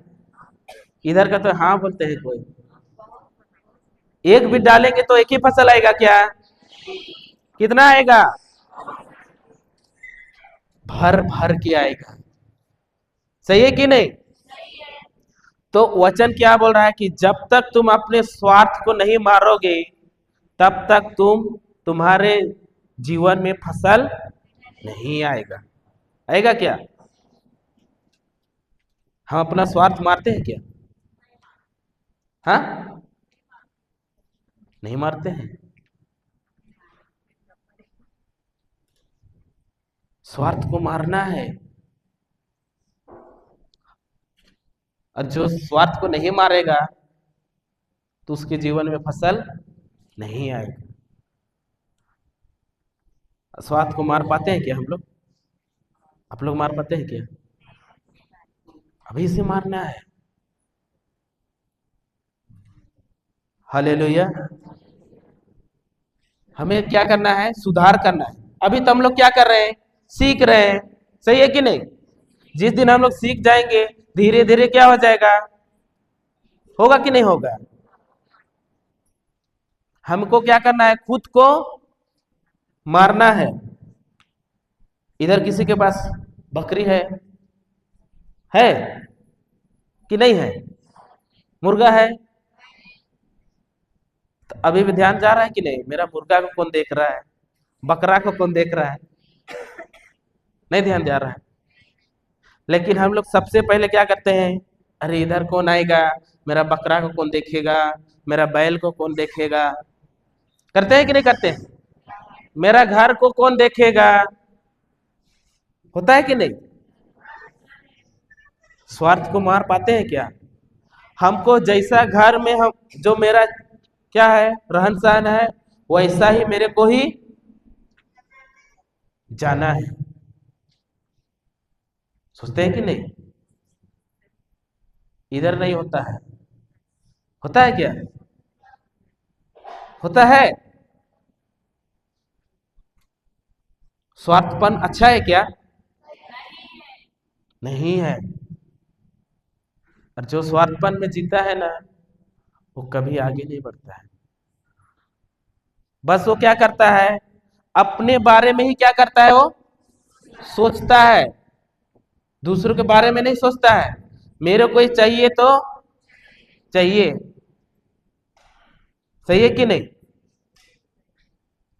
इधर का तो हाँ बोलते हैं कोई। एक बीज डालेंगे तो एक ही फसल आएगा क्या? कितना आएगा? भर भर के आएगा। सही है कि नहीं? तो वचन क्या बोल रहा है कि जब तक तुम अपने स्वार्थ को नहीं मारोगे तब तक तुम्हारे जीवन में फसल नहीं आएगा। आएगा क्या? हम अपना स्वार्थ मारते हैं क्या? हाँ, नहीं मारते हैं। स्वार्थ को मारना है। और जो स्वार्थ को नहीं मारेगा तो उसके जीवन में फसल नहीं आएगी। स्वार्थ को मार पाते हैं क्या हम लोग? आप लोग मार पाते हैं क्या? अभी से मारना है। हालेलुया। हमें क्या करना है? सुधार करना है। अभी तो हम लोग क्या कर रहे हैं? सीख रहे हैं। सही है कि नहीं? जिस दिन हम लोग सीख जाएंगे धीरे धीरे क्या हो जाएगा? होगा कि नहीं होगा? हमको क्या करना है? खुद को मारना है। इधर किसी के पास बकरी है कि नहीं है? मुर्गा है? तो अभी भी ध्यान जा रहा है कि नहीं? मेरा मुर्गा को कौन देख रहा है? बकरा को कौन देख रहा है? नहीं ध्यान जा रहा है। लेकिन हम लोग सबसे पहले क्या करते हैं? अरे इधर कौन आएगा? मेरा बकरा को कौन देखेगा? मेरा बैल को कौन देखेगा? करते हैं कि नहीं करते हैं? मेरा घर को कौन देखेगा? होता है कि नहीं? स्वार्थ को मार पाते हैं क्या? हमको जैसा घर में हम जो मेरा क्या है रहन सहन है वैसा ही मेरे को ही जाना है। सोचते हैं कि नहीं? इधर नहीं होता है। होता है क्या? होता है। स्वार्थपन अच्छा है क्या? नहीं है। और जो स्वार्थपन में जीता है ना वो कभी आगे नहीं बढ़ता है। बस वो क्या करता है? अपने बारे में ही क्या करता है? वो सोचता है, दूसरों के बारे में नहीं सोचता है। मेरे को ही चाहिए तो चाहिए। सही है कि नहीं?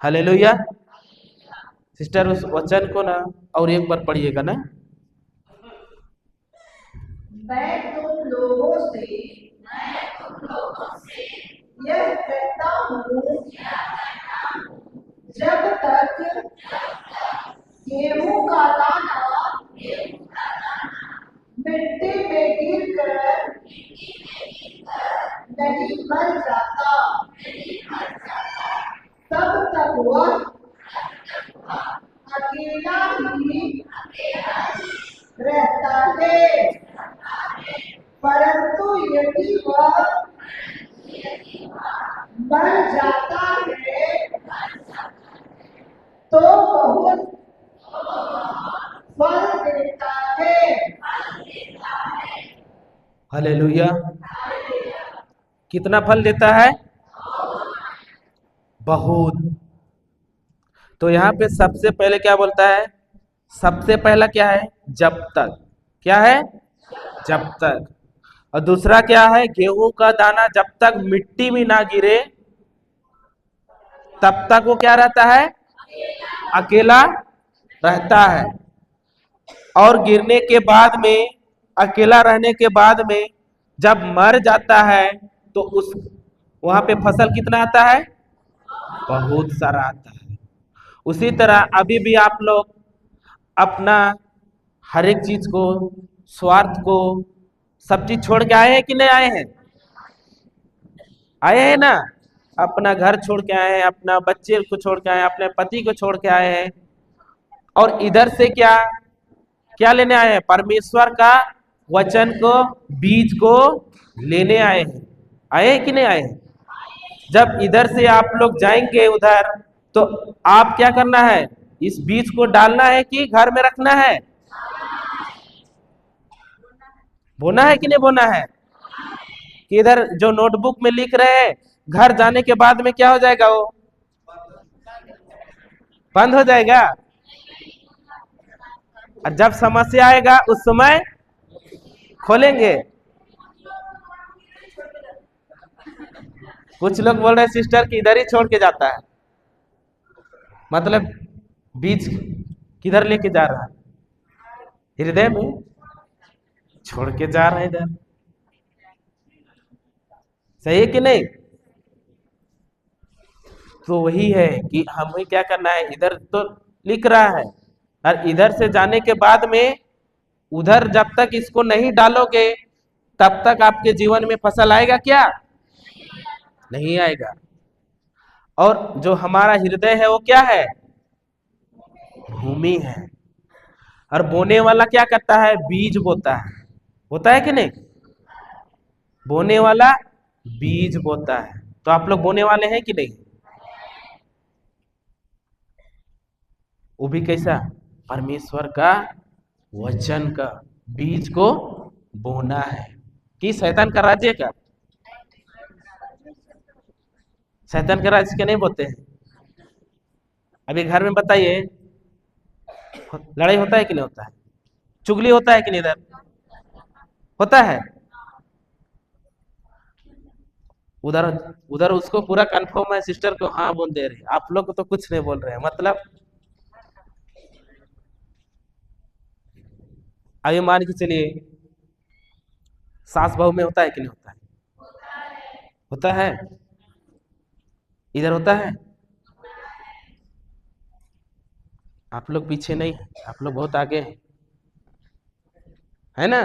हालेलुया। सिस्टर उस वचन को ना और एक बार पढ़िएगा ना। मैं तुम लोगों से यह कहता हूँ, जब तक गेहूं का दाना मिट्टी में गिरकर नहीं मर जाता, तब तक वह अकेला ही रहता है। परंतु यदि वह मर जाता है तो बहुत फल देता है। हालेलुया। कितना फल देता है? बहुत। तो यहाँ पे सबसे पहले क्या बोलता है? सबसे पहला क्या है? जब तक। क्या है? जब तक। और दूसरा क्या है? गेहूं का दाना जब तक मिट्टी में ना गिरे तब तक वो क्या रहता है? अकेला रहता है। और गिरने के बाद में, अकेला रहने के बाद में जब मर जाता है तो उस वहां पे फसल कितना आता है? बहुत सारा आता है। उसी तरह अभी भी आप लोग अपना हर एक चीज को, स्वार्थ को, सब चीज छोड़ के आए हैं कि नहीं आए हैं? आए हैं ना। अपना घर छोड़ के आए हैं, अपना बच्चे को छोड़ के आए हैं, अपने पति को छोड़ के आए हैं। और इधर से क्या क्या लेने आए हैं? परमेश्वर का वचन को, बीज को लेने आए हैं। आए हैं कि नहीं आए हैं? जब इधर से आप लोग जाएंगे उधर, तो आप क्या करना है? इस बीज को डालना है कि घर में रखना है? बोना है कि नहीं बोना है? कि इधर जो नोटबुक में लिख रहे हैं, घर जाने के बाद में क्या हो जाएगा? वो बंद हो जाएगा। और जब समस्या आएगा उस समय खोलेंगे। कुछ लोग बोल रहे हैं सिस्टर कि इधर ही छोड़ के जाता है। मतलब बीज किधर लेके जा रहा है? हृदय में छोड़ के जा रहे हैं इधर। सही है कि नहीं? तो वही है कि हमें क्या करना है। इधर तो लिख रहा है, और इधर से जाने के बाद में उधर जब तक इसको नहीं डालोगे तब तक आपके जीवन में फसल आएगा क्या? नहीं आएगा। और जो हमारा हृदय है वो क्या है? भूमि है। और बोने वाला क्या करता है? बीज बोता है। होता है कि नहीं? बोने वाला बीज बोता है। तो आप लोग बोने वाले हैं कि नहीं? वो भी कैसा? परमेश्वर का वचन का बीज को बोना है। कि शैतान का राज्य का? शैतान का राज्य के नहीं बोते हैं। अभी घर में बताइए, लड़ाई होता है कि नहीं होता है? चुगली होता है कि नहीं? इधर होता है। उधर उधर उसको पूरा कंफर्म है, सिस्टर को हाँ बोल दे रही। आप लोग को तो कुछ नहीं बोल रहे हैं। मतलब अभी मान के चलिए, सास बहू में होता है कि नहीं होता है? होता है। इधर होता है। आप लोग पीछे नहीं है, आप लोग बहुत आगे हैं, है ना।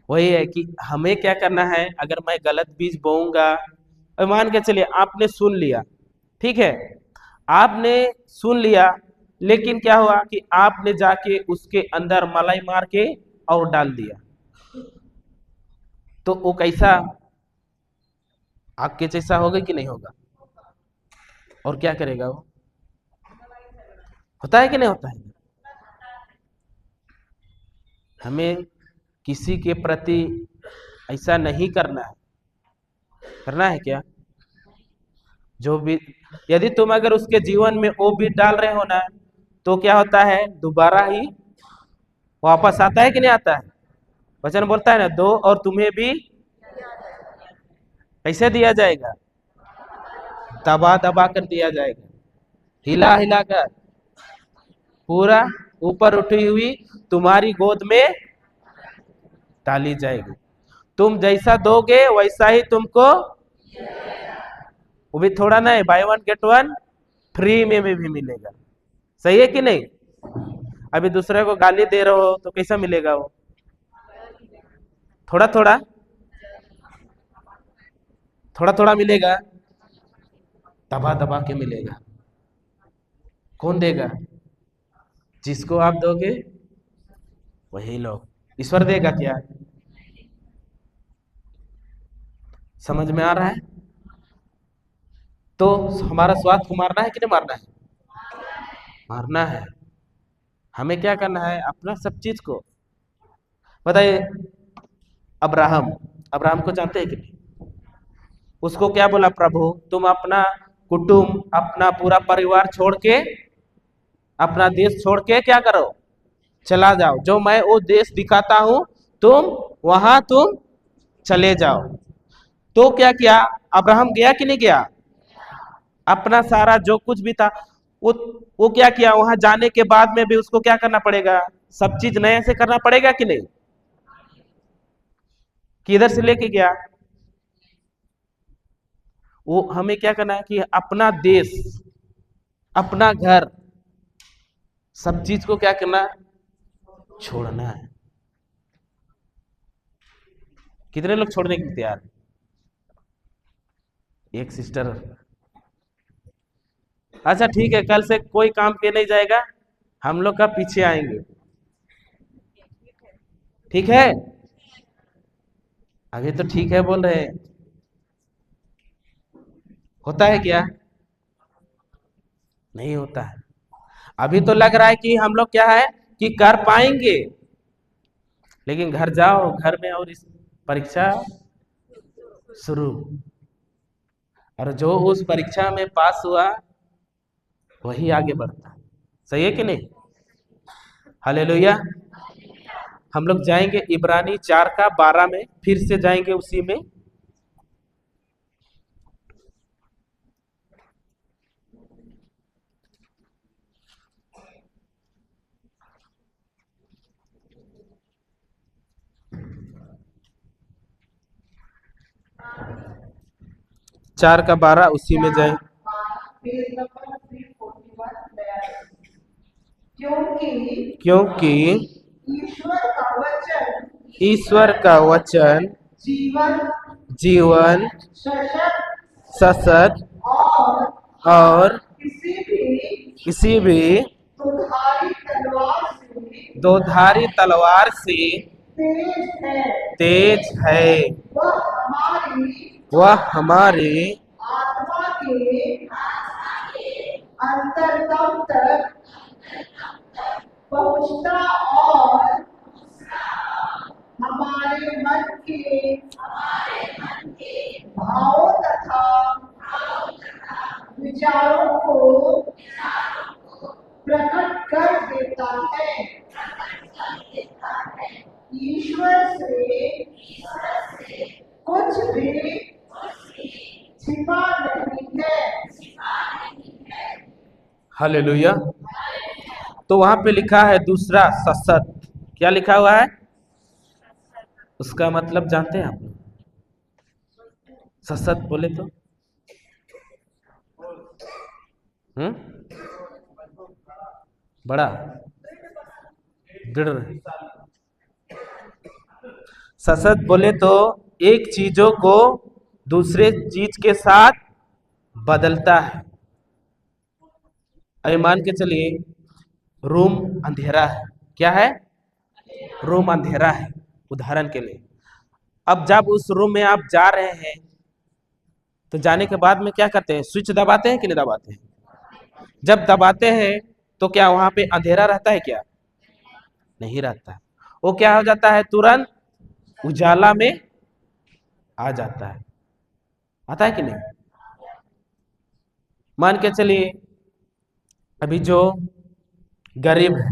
वही है कि हमें क्या करना है। अगर मैं गलत बीज बोऊंगा, और मान के चलिए आपने सुन लिया, ठीक है, आपने सुन लिया, लेकिन क्या हुआ कि आपने जाके उसके अंदर मलाई मार के और डाल दिया, तो वो कैसा? आग के जैसा होगा कि नहीं होगा? और क्या करेगा वो? होता है कि नहीं होता है? हमें किसी के प्रति ऐसा नहीं करना है। करना है क्या? जो भी, यदि तुम अगर उसके जीवन में वो बीज डाल रहे हो ना, तो क्या होता है, दोबारा ही वापस आता है कि नहीं आता है? वचन बोलता है ना, दो और तुम्हें भी कैसे दिया जाएगा? दबा दबा कर दिया जाएगा, हिला हिला कर, पूरा ऊपर उठी हुई तुम्हारी गोद में डाली जाएगी। तुम जैसा दोगे वैसा ही तुमको, वो भी थोड़ा नहीं, by one get one free में भी मिलेगा। सही है कि नहीं? अभी दूसरे को गाली दे रहे हो तो कैसा मिलेगा वो? थोड़ा थोड़ा, थोड़ा थोड़ा मिलेगा, दबा दबा के मिलेगा। कौन देगा? जिसको आप दोगे वही लोग। ईश्वर देगा क्या? समझ में आ रहा है? तो हमारा स्वार्थ को मारना है कि नहीं मारना है? मारना है। हमें क्या करना है? अपना सब चीज को बताइए। अब्राहम, अब्राहम को जानते हैं कि नहीं? उसको क्या बोला प्रभु, तुम अपना कुटुंब, अपना पूरा परिवार छोड़ के, अपना देश छोड़ के क्या करो, चला जाओ, जो मैं वो देश दिखाता हूं, तुम वहां तुम चले जाओ। तो क्या किया? अब्राहम गया कि नहीं गया? अपना सारा जो कुछ भी था, वो वो क्या किया? वहां जाने के बाद में भी उसको क्या करना पड़ेगा? सब चीज नए से करना पड़ेगा कि नहीं? किधर से लेके गया? वो हमें क्या करना है कि अपना देश, अपना घर, सब चीज को क्या करना है? छोड़ना है। कितने लोग छोड़ने के लिए तैयार? एक सिस्टर। अच्छा ठीक है, कल से कोई काम पे नहीं जाएगा, हम लोग का पीछे आएंगे, ठीक है? अभी तो ठीक है बोल रहे हैं, होता है क्या? नहीं होता है। अभी तो लग रहा है कि हम लोग क्या है कि कर पाएंगे, लेकिन घर जाओ, घर में और इस परीक्षा शुरू, और जो उस परीक्षा में पास हुआ वही आगे बढ़ता है। सही है कि नहीं? हालेलुया। हम लोग जाएंगे इब्रानी 4:12 में, फिर से जाएंगे उसी में। चार का 12 उसी में जाए। पेज नंबर 341 क्योंकि क्योंकि ईश्वर का वचन ईश्वर का वचन जीवन, जीवन, सशक्त सशक्त और और किसी भी भी दुधारी तलवार से दोधारी तलवार से तेज है। तेज है। वह हमारी वह हमारे आत्मा के अंतरतम तक पहुंचता और हमारे मन के भावों तथा विचारों को प्रकट कर देता है। ईश्वर से कुछ भी छिपा नहीं है। हालेलुया। तो वहां पे लिखा है दूसरा सशक्त, क्या लिखा हुआ है? उसका मतलब जानते हैं आप? सशक्त बोले तो हम्म, बड़ा, दृढ़। सशक्त बोले तो एक चीजों को दूसरे चीज के साथ बदलता है। अभी मान के चलिए रूम अंधेरा है, क्या है? रूम अंधेरा है, उदाहरण के लिए। अब जब उस रूम में आप जा रहे हैं, तो जाने के बाद में क्या करते हैं? स्विच दबाते हैं कि नहीं दबाते हैं? जब दबाते हैं तो क्या वहां पे अंधेरा रहता है क्या? नहीं रहता। वो क्या हो जाता है? तुरंत उजाला में आ जाता है। आता है कि नहीं? मान के चलिए अभी जो गरीब है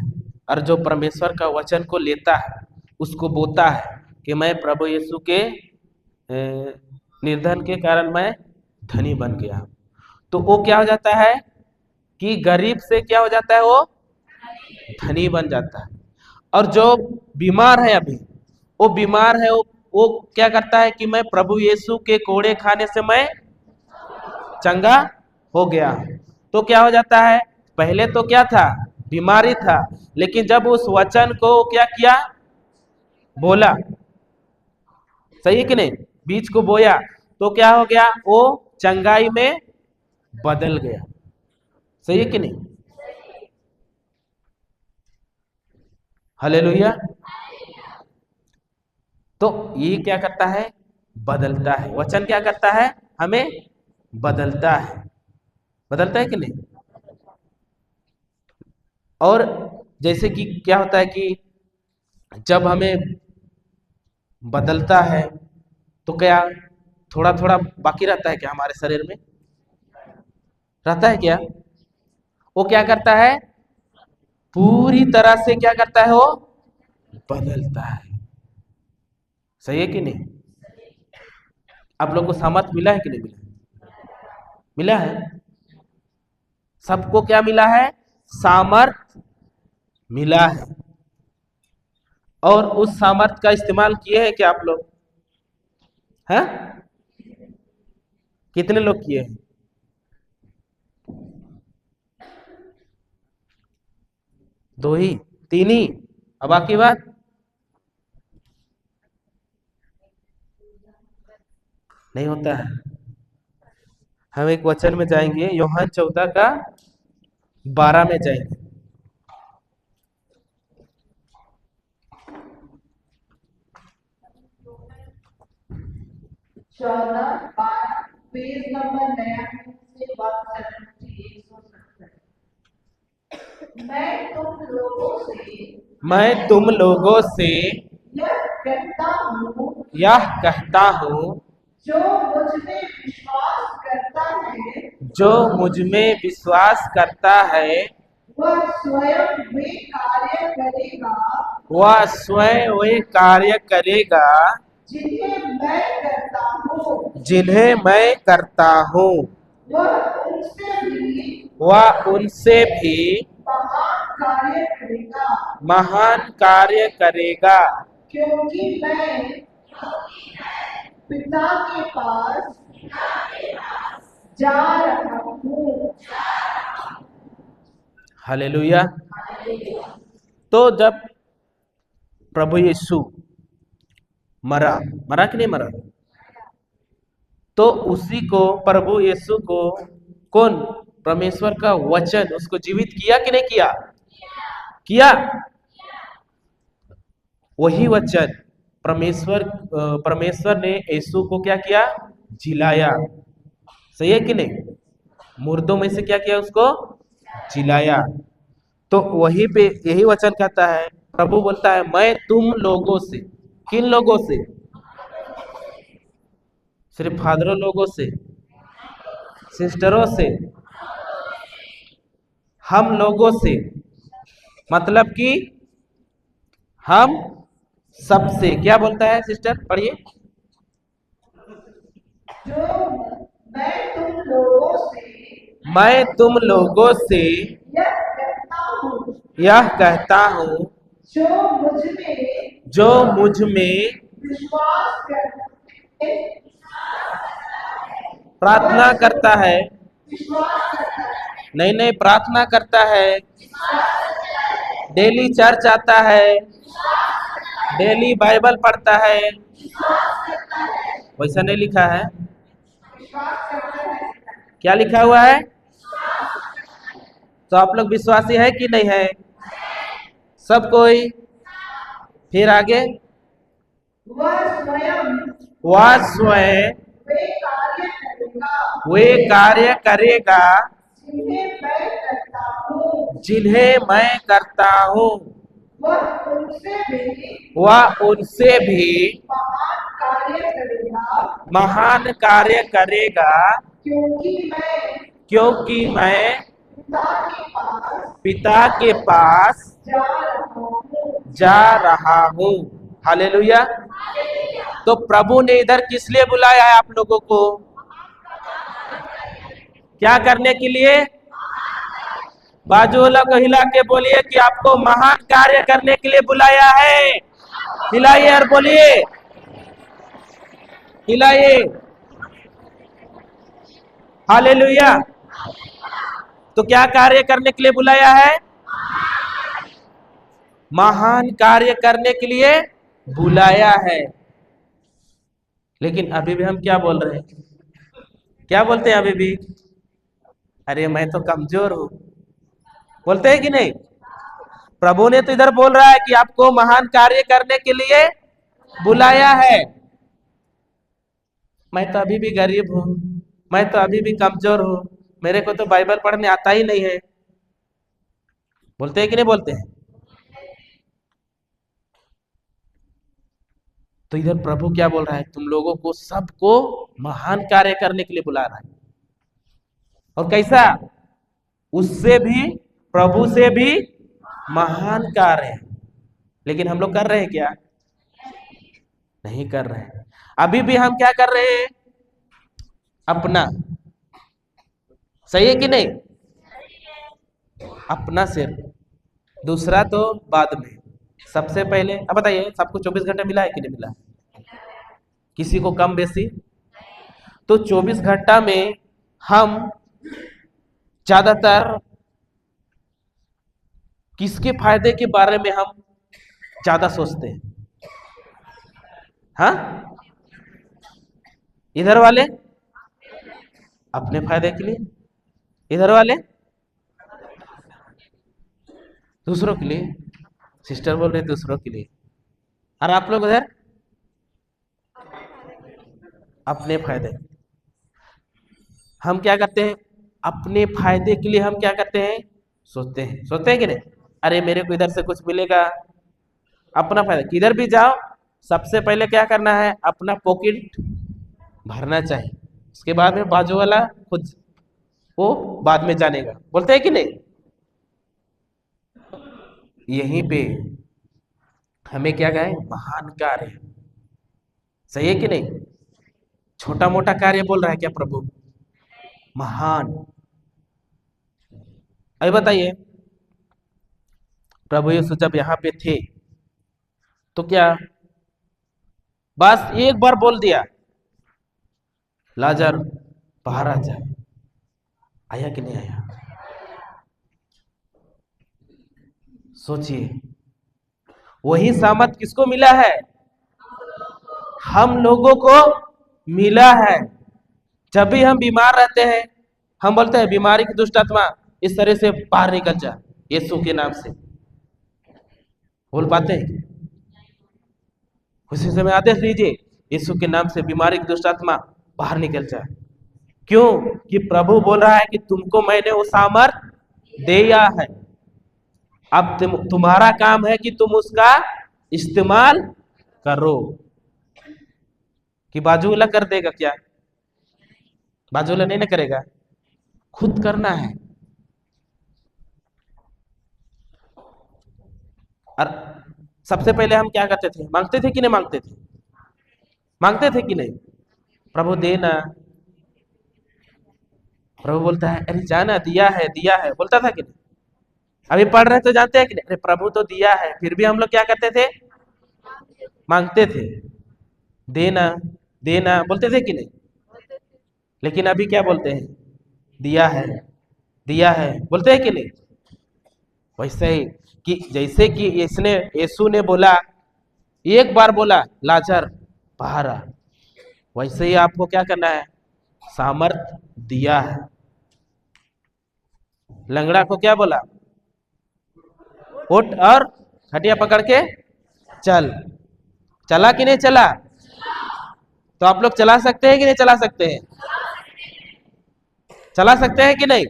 और जो परमेश्वर का वचन को लेता है, उसको बोता है कि मैं प्रभु यीशु के निर्धन के कारण मैं धनी बन गया, तो वो क्या हो जाता है कि गरीब से क्या हो जाता है, वो धनी बन जाता है। और जो बीमार है अभी, वो बीमार है, वो क्या करता है कि मैं प्रभु यीशु के कोड़े खाने से मैं चंगा हो गया। तो क्या हो जाता है, पहले तो क्या था, बीमारी था, लेकिन जब उस वचन को क्या किया, बोला, सही है कि नहीं, बीज को बोया, तो क्या हो गया, वो चंगाई में बदल गया। सही है कि नहीं? हालेलुया। तो ये क्या करता है, बदलता है। वचन क्या करता है, हमें बदलता है। बदलता है कि नहीं? और जैसे कि क्या होता है कि जब हमें बदलता है तो क्या थोड़ा थोड़ा बाकी रहता है क्या हमारे शरीर में? रहता है क्या? वो क्या करता है, पूरी तरह से क्या करता है, वो बदलता है। सही है कि नहीं? आप लोग को सामर्थ मिला है कि नहीं मिला? मिला है। सबको क्या मिला है, सामर्थ मिला है। और उस सामर्थ का इस्तेमाल किए हैं क्या आप लोग? हैं? कितने लोग किए हैं? दो ही, तीन ही, अब बाकी बात नहीं होता है। हम एक वचन में जाएंगे, यूहन्ना 14 का 12 में जाएंगे। 14-12 पेज नंबर नया से 170। मैं तुम लोगों से यह कहता हूँ, जो मुझ में विश्वास करता है, जो मुझ में विश्वास करता है, वह स्वयं वे कार्य करेगा वह स्वयं वे कार्य करेगा जिन्हें मैं करता हूँ। जिन्हें मैं करता हूँ। वह उनसे भी महान कार्य करेगा, महान कार्य करेगा, क्योंकि मैं पिता के पास जा रहा हूँ। हालेलुया। तो जब प्रभु यीशु मरा, मरा कि नहीं मरा, तो उसी को, प्रभु यीशु को कौन, परमेश्वर का वचन उसको जीवित किया कि नहीं किया? किया। वही वचन परमेश्वर ने यीशु को क्या किया, जिलाया। सही है कि नहीं? मुर्दों में से क्या किया, उसको जिलाया। तो वही पे यही वचन कहता है, प्रभु बोलता है, मैं तुम लोगों से, किन लोगों से? सिर्फ फादरों लोगों से, सिस्टरों से, हम लोगों से, मतलब कि हम सबसे। क्या बोलता है सिस्टर, पढ़िए। जो मैं तुम लोगों से यह कहता हूँ, जो मुझ में विश्वास करते प्रार्थना करता है, नहीं प्रार्थना करता है, डेली चर्च आता है, डेली बाइबल पढ़ता है, वैसा नहीं लिखा है। क्या लिखा हुआ है? तो आप लोग विश्वासी है कि नहीं है? सब कोई। फिर आगे, वह स्वयं वे कार्य करेगा जिन्हें मैं करता हूँ। वह उनसे भी महान कार्य करेगा, क्योंकि मैं पिता के पास जा रहा हूँ। जा रहा हूँ। हालेलुया। तो प्रभु ने इधर किस लिए बुलाया है आप लोगों को? क्या करने के लिए? बाजू वाला को हिला के बोलिए कि आपको महान कार्य करने के लिए बुलाया है। हिलाइए और बोलिए, हिलाइए। हालेलुया। तो क्या कार्य करने के लिए बुलाया है? महान कार्य करने के लिए बुलाया है। लेकिन अभी भी हम क्या बोल रहे हैं? क्या बोलते हैं अभी भी? अरे मैं तो कमजोर हूं, बोलते हैं कि नहीं? प्रभु ने तो इधर बोल रहा है कि आपको महान कार्य करने के लिए बुलाया है। मैं तो अभी भी गरीब हूं, मैं तो अभी भी कमजोर हूं, मेरे को तो बाइबल पढ़ने आता ही नहीं है। बोलते हैं कि नहीं बोलते हैं? तो इधर प्रभु क्या बोल रहा है? तुम लोगों को सबको महान कार्य करने के लिए बुला रहा है। और कैसा? उससे भी, प्रभु से भी महान कार्य है। लेकिन हम लोग कर रहे हैं क्या? नहीं कर रहे हैं। अभी भी हम क्या कर रहे हैं? अपना। सही है कि नहीं? अपना सिर्फ, दूसरा तो बाद में। सबसे पहले अब बताइए, सबको 24 घंटे मिला है कि नहीं मिला? किसी को कम बेसी? तो 24 घंटा में हम ज्यादातर किसके फायदे के बारे में हम ज्यादा सोचते हैं? हाँ, इधर वाले अपने फायदे के लिए, इधर वाले दूसरों के लिए। सिस्टर बोल रहे दूसरों के लिए, और आप लोग उधर अपने फायदे। हम क्या करते हैं? अपने फायदे के लिए हम क्या करते हैं? सोचते हैं कि नहीं? अरे मेरे को इधर से कुछ मिलेगा, अपना फायदा। किधर भी जाओ सबसे पहले क्या करना है? अपना पॉकेट भरना चाहिए। उसके बाद में बाजू वाला खुद वो बाद में जानेगा। बोलते हैं कि नहीं? यहीं पे हमें क्या कहें? महान कार्य। सही है कि नहीं? छोटा मोटा कार्य बोल रहा है क्या प्रभु? महान। अभी बताइए, प्रभु यीशु जब यहाँ पे थे तो क्या बस एक बार बोल दिया लाजर बाहर आ जा? आया कि नहीं आया? सोचिए, वही सामर्थ किसको मिला है? हम लोगों को मिला है। जब भी हम बीमार रहते हैं हम बोलते हैं बीमारी की दुष्ट आत्मा इस तरह से बाहर निकल जा, यीशु के नाम से। बोल पाते हैं? उसी समय आदेश दीजिए, यीशु के नाम से बीमारी की दुष्ट आत्मा बाहर निकल जाए। क्यों? कि प्रभु बोल रहा है कि तुमको मैंने वो सामर्थ दिया है। अब तुम्हारा काम है कि तुम उसका इस्तेमाल करो। कि बाजू वाला कर देगा क्या? बाजू वाला नहीं ना करेगा, खुद करना है। और सबसे पहले हम क्या करते थे? मांगते थे कि नहीं मांगते थे? मांगते थे कि नहीं? प्रभु देना। प्रभु बोलता है अरे जाना, दिया है दिया है, बोलता था कि नहीं? अभी पढ़ रहे तो जानते हैं कि नहीं? अरे प्रभु तो दिया है, फिर भी हम लोग क्या करते थे? मांगते थे। देना देना बोलते थे कि नहीं? लेकिन अभी क्या बोलते हैं? दिया है, दिया है, बोलते हैं कि नहीं? वैसे ही कि जैसे कि इसने यीशु ने बोला, एक बार बोला लाजर बाहर आ, वैसे ही आपको क्या करना है? सामर्थ दिया है। लंगड़ा को क्या बोला? उठ और खटिया पकड़ के चल। चला कि नहीं चला? तो आप लोग चला सकते हैं कि नहीं चला सकते हैं? चला सकते हैं कि नहीं?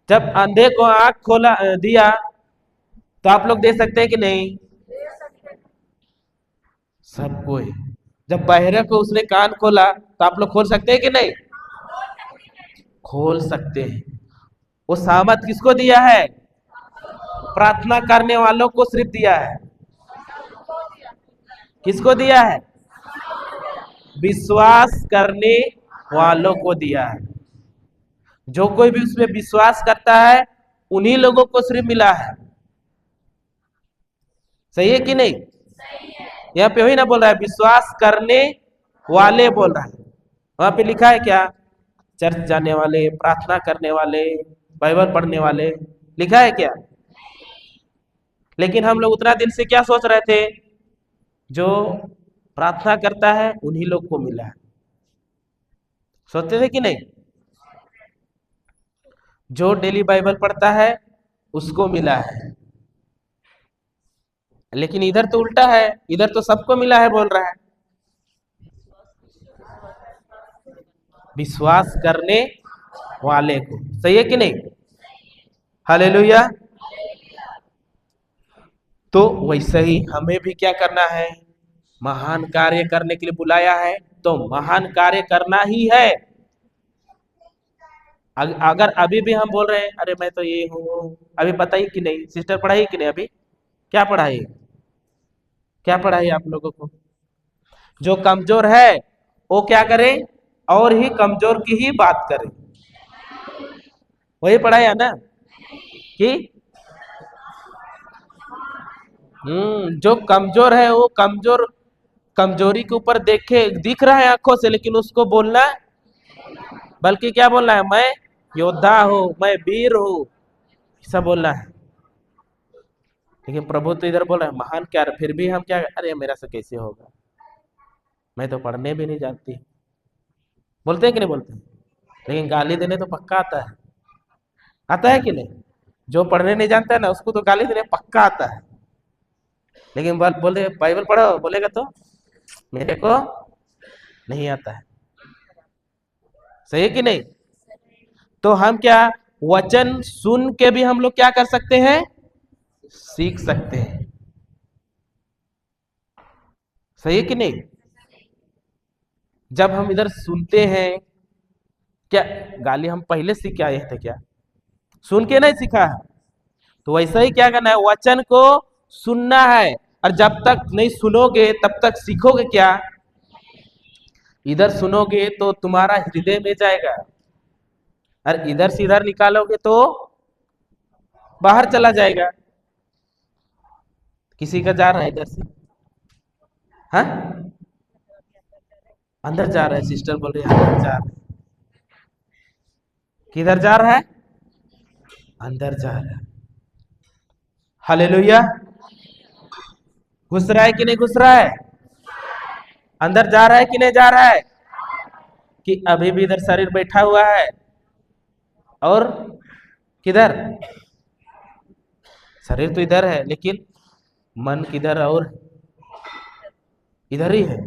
जब अंधे को आंख खोला दिया तो आप लोग दे सकते हैं कि नहीं? सबको ही। जब बहरे को उसने कान खोला तो आप लोग खोल सकते हैं कि नहीं? खोल सकते हैं। वो सामत किसको दिया है? प्रार्थना करने वालों को सिर्फ दिया है। किसको दिया है? विश्वास करने वालों को दिया है। जो कोई भी उसमें विश्वास करता है उन्हीं लोगों को सिर्फ मिला है। सही है कि नहीं? यहाँ पे वही ना बोल रहा है, विश्वास करने वाले बोल रहा है। वहां पे लिखा है क्या? चर्च जाने वाले, प्रार्थना करने वाले, बाइबल पढ़ने वाले, लिखा है क्या? लेकिन हम लोग उतना दिन से क्या सोच रहे थे? जो प्रार्थना करता है उन्हीं लोग को मिला है। सोचते थे कि नहीं? जो डेली बाइबल पढ़ता है उसको मिला है। लेकिन इधर तो उल्टा है, इधर तो सबको मिला है बोल रहा है। विश्वास करने वाले को। सही है कि नहीं? हालेलुया। तो वैसे ही हमें भी क्या करना है? महान कार्य करने के लिए बुलाया है, तो महान कार्य करना ही है। अगर अभी भी हम बोल रहे हैं अरे मैं तो ये हूँ, अभी पता ही कि नहीं, सिस्टर पढ़ाई कि नहीं? अभी क्या पढ़ाई? क्या पढ़ाई आप लोगों को? जो कमजोर है वो क्या करे? और ही कमजोर की ही बात करे। वही पढ़ाई है ना कि जो कमजोर है वो कमजोरी के ऊपर देखे दिख रहा है आंखों से, लेकिन उसको बोलना, बल्कि क्या बोलना है? मैं योद्धा हूँ, मैं वीर हूँ, ऐसा बोलना है। लेकिन प्रभु तो इधर बोल रहा है महान क्या, फिर भी हम क्या, अरे मेरा से कैसे होगा, मैं तो पढ़ने भी नहीं जानती। बोलते हैं कि नहीं बोलते? लेकिन गाली देने तो पक्का आता है। आता है कि नहीं? जो पढ़ने नहीं जानता है ना उसको तो गाली देने पक्का आता है। लेकिन बोले बाइबल पढ़ो बोलेगा तो मेरे को नहीं आता है। सही है कि नहीं? तो हम क्या, वचन सुन के भी हम लोग क्या कर सकते हैं? सीख सकते हैं। सही है कि नहीं? जब हम इधर सुनते हैं, क्या गाली हम पहले सीख के आए थे क्या? सुन के नहीं सीखा है। तो वैसा ही क्या करना है? वचन को सुनना है। और जब तक नहीं सुनोगे तब तक सीखोगे क्या? इधर सुनोगे तो तुम्हारा हृदय में जाएगा, और इधर से इधर निकालोगे तो बाहर चला जाएगा। किसी का जा रहा है इधर से, हाँ अंदर जा रहा है। सिस्टर बोल रही है अंदर जा रहा है। किधर जा रहा है? अंदर जा रहा है। हालेलुया। घुस रहा है कि नहीं घुस रहा है? अंदर जा रहा है कि नहीं जा रहा है? कि अभी भी इधर शरीर बैठा हुआ है, और किधर? शरीर तो इधर है लेकिन मन किधर? और इधर ही है।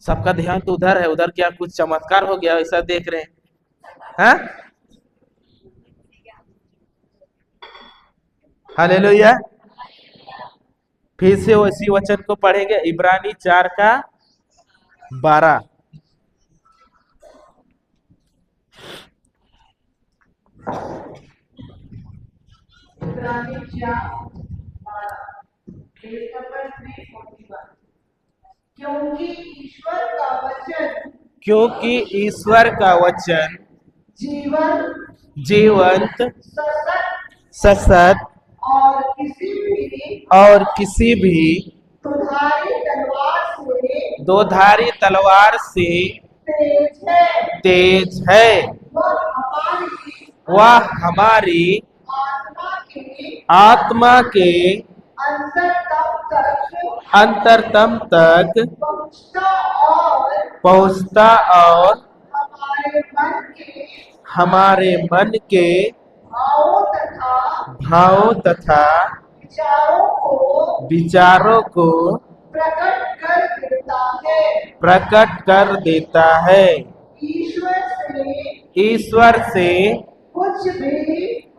सबका ध्यान तो उधर है। उधर क्या कुछ चमत्कार हो गया ऐसा देख रहे हैं? हाँ? हालेलुया। फिर से उसी वचन को पढ़ेंगे, इब्रानी 4 का 12। इब्रानी 4:12, पेज नंबर 341। क्योंकि ईश्वर का वचन क्योंकि ईश्वर का वचन जीवन, जीवंत, सशक्त सशक्त और किसी भी दुधारी दुधारी तलवार से तेज है। तेज है। वह हमारी आत्मा के अंतरतम तक पहुंचता और हमारे मन के भावों तथा विचारों को प्रकट कर देता है। ईश्वर से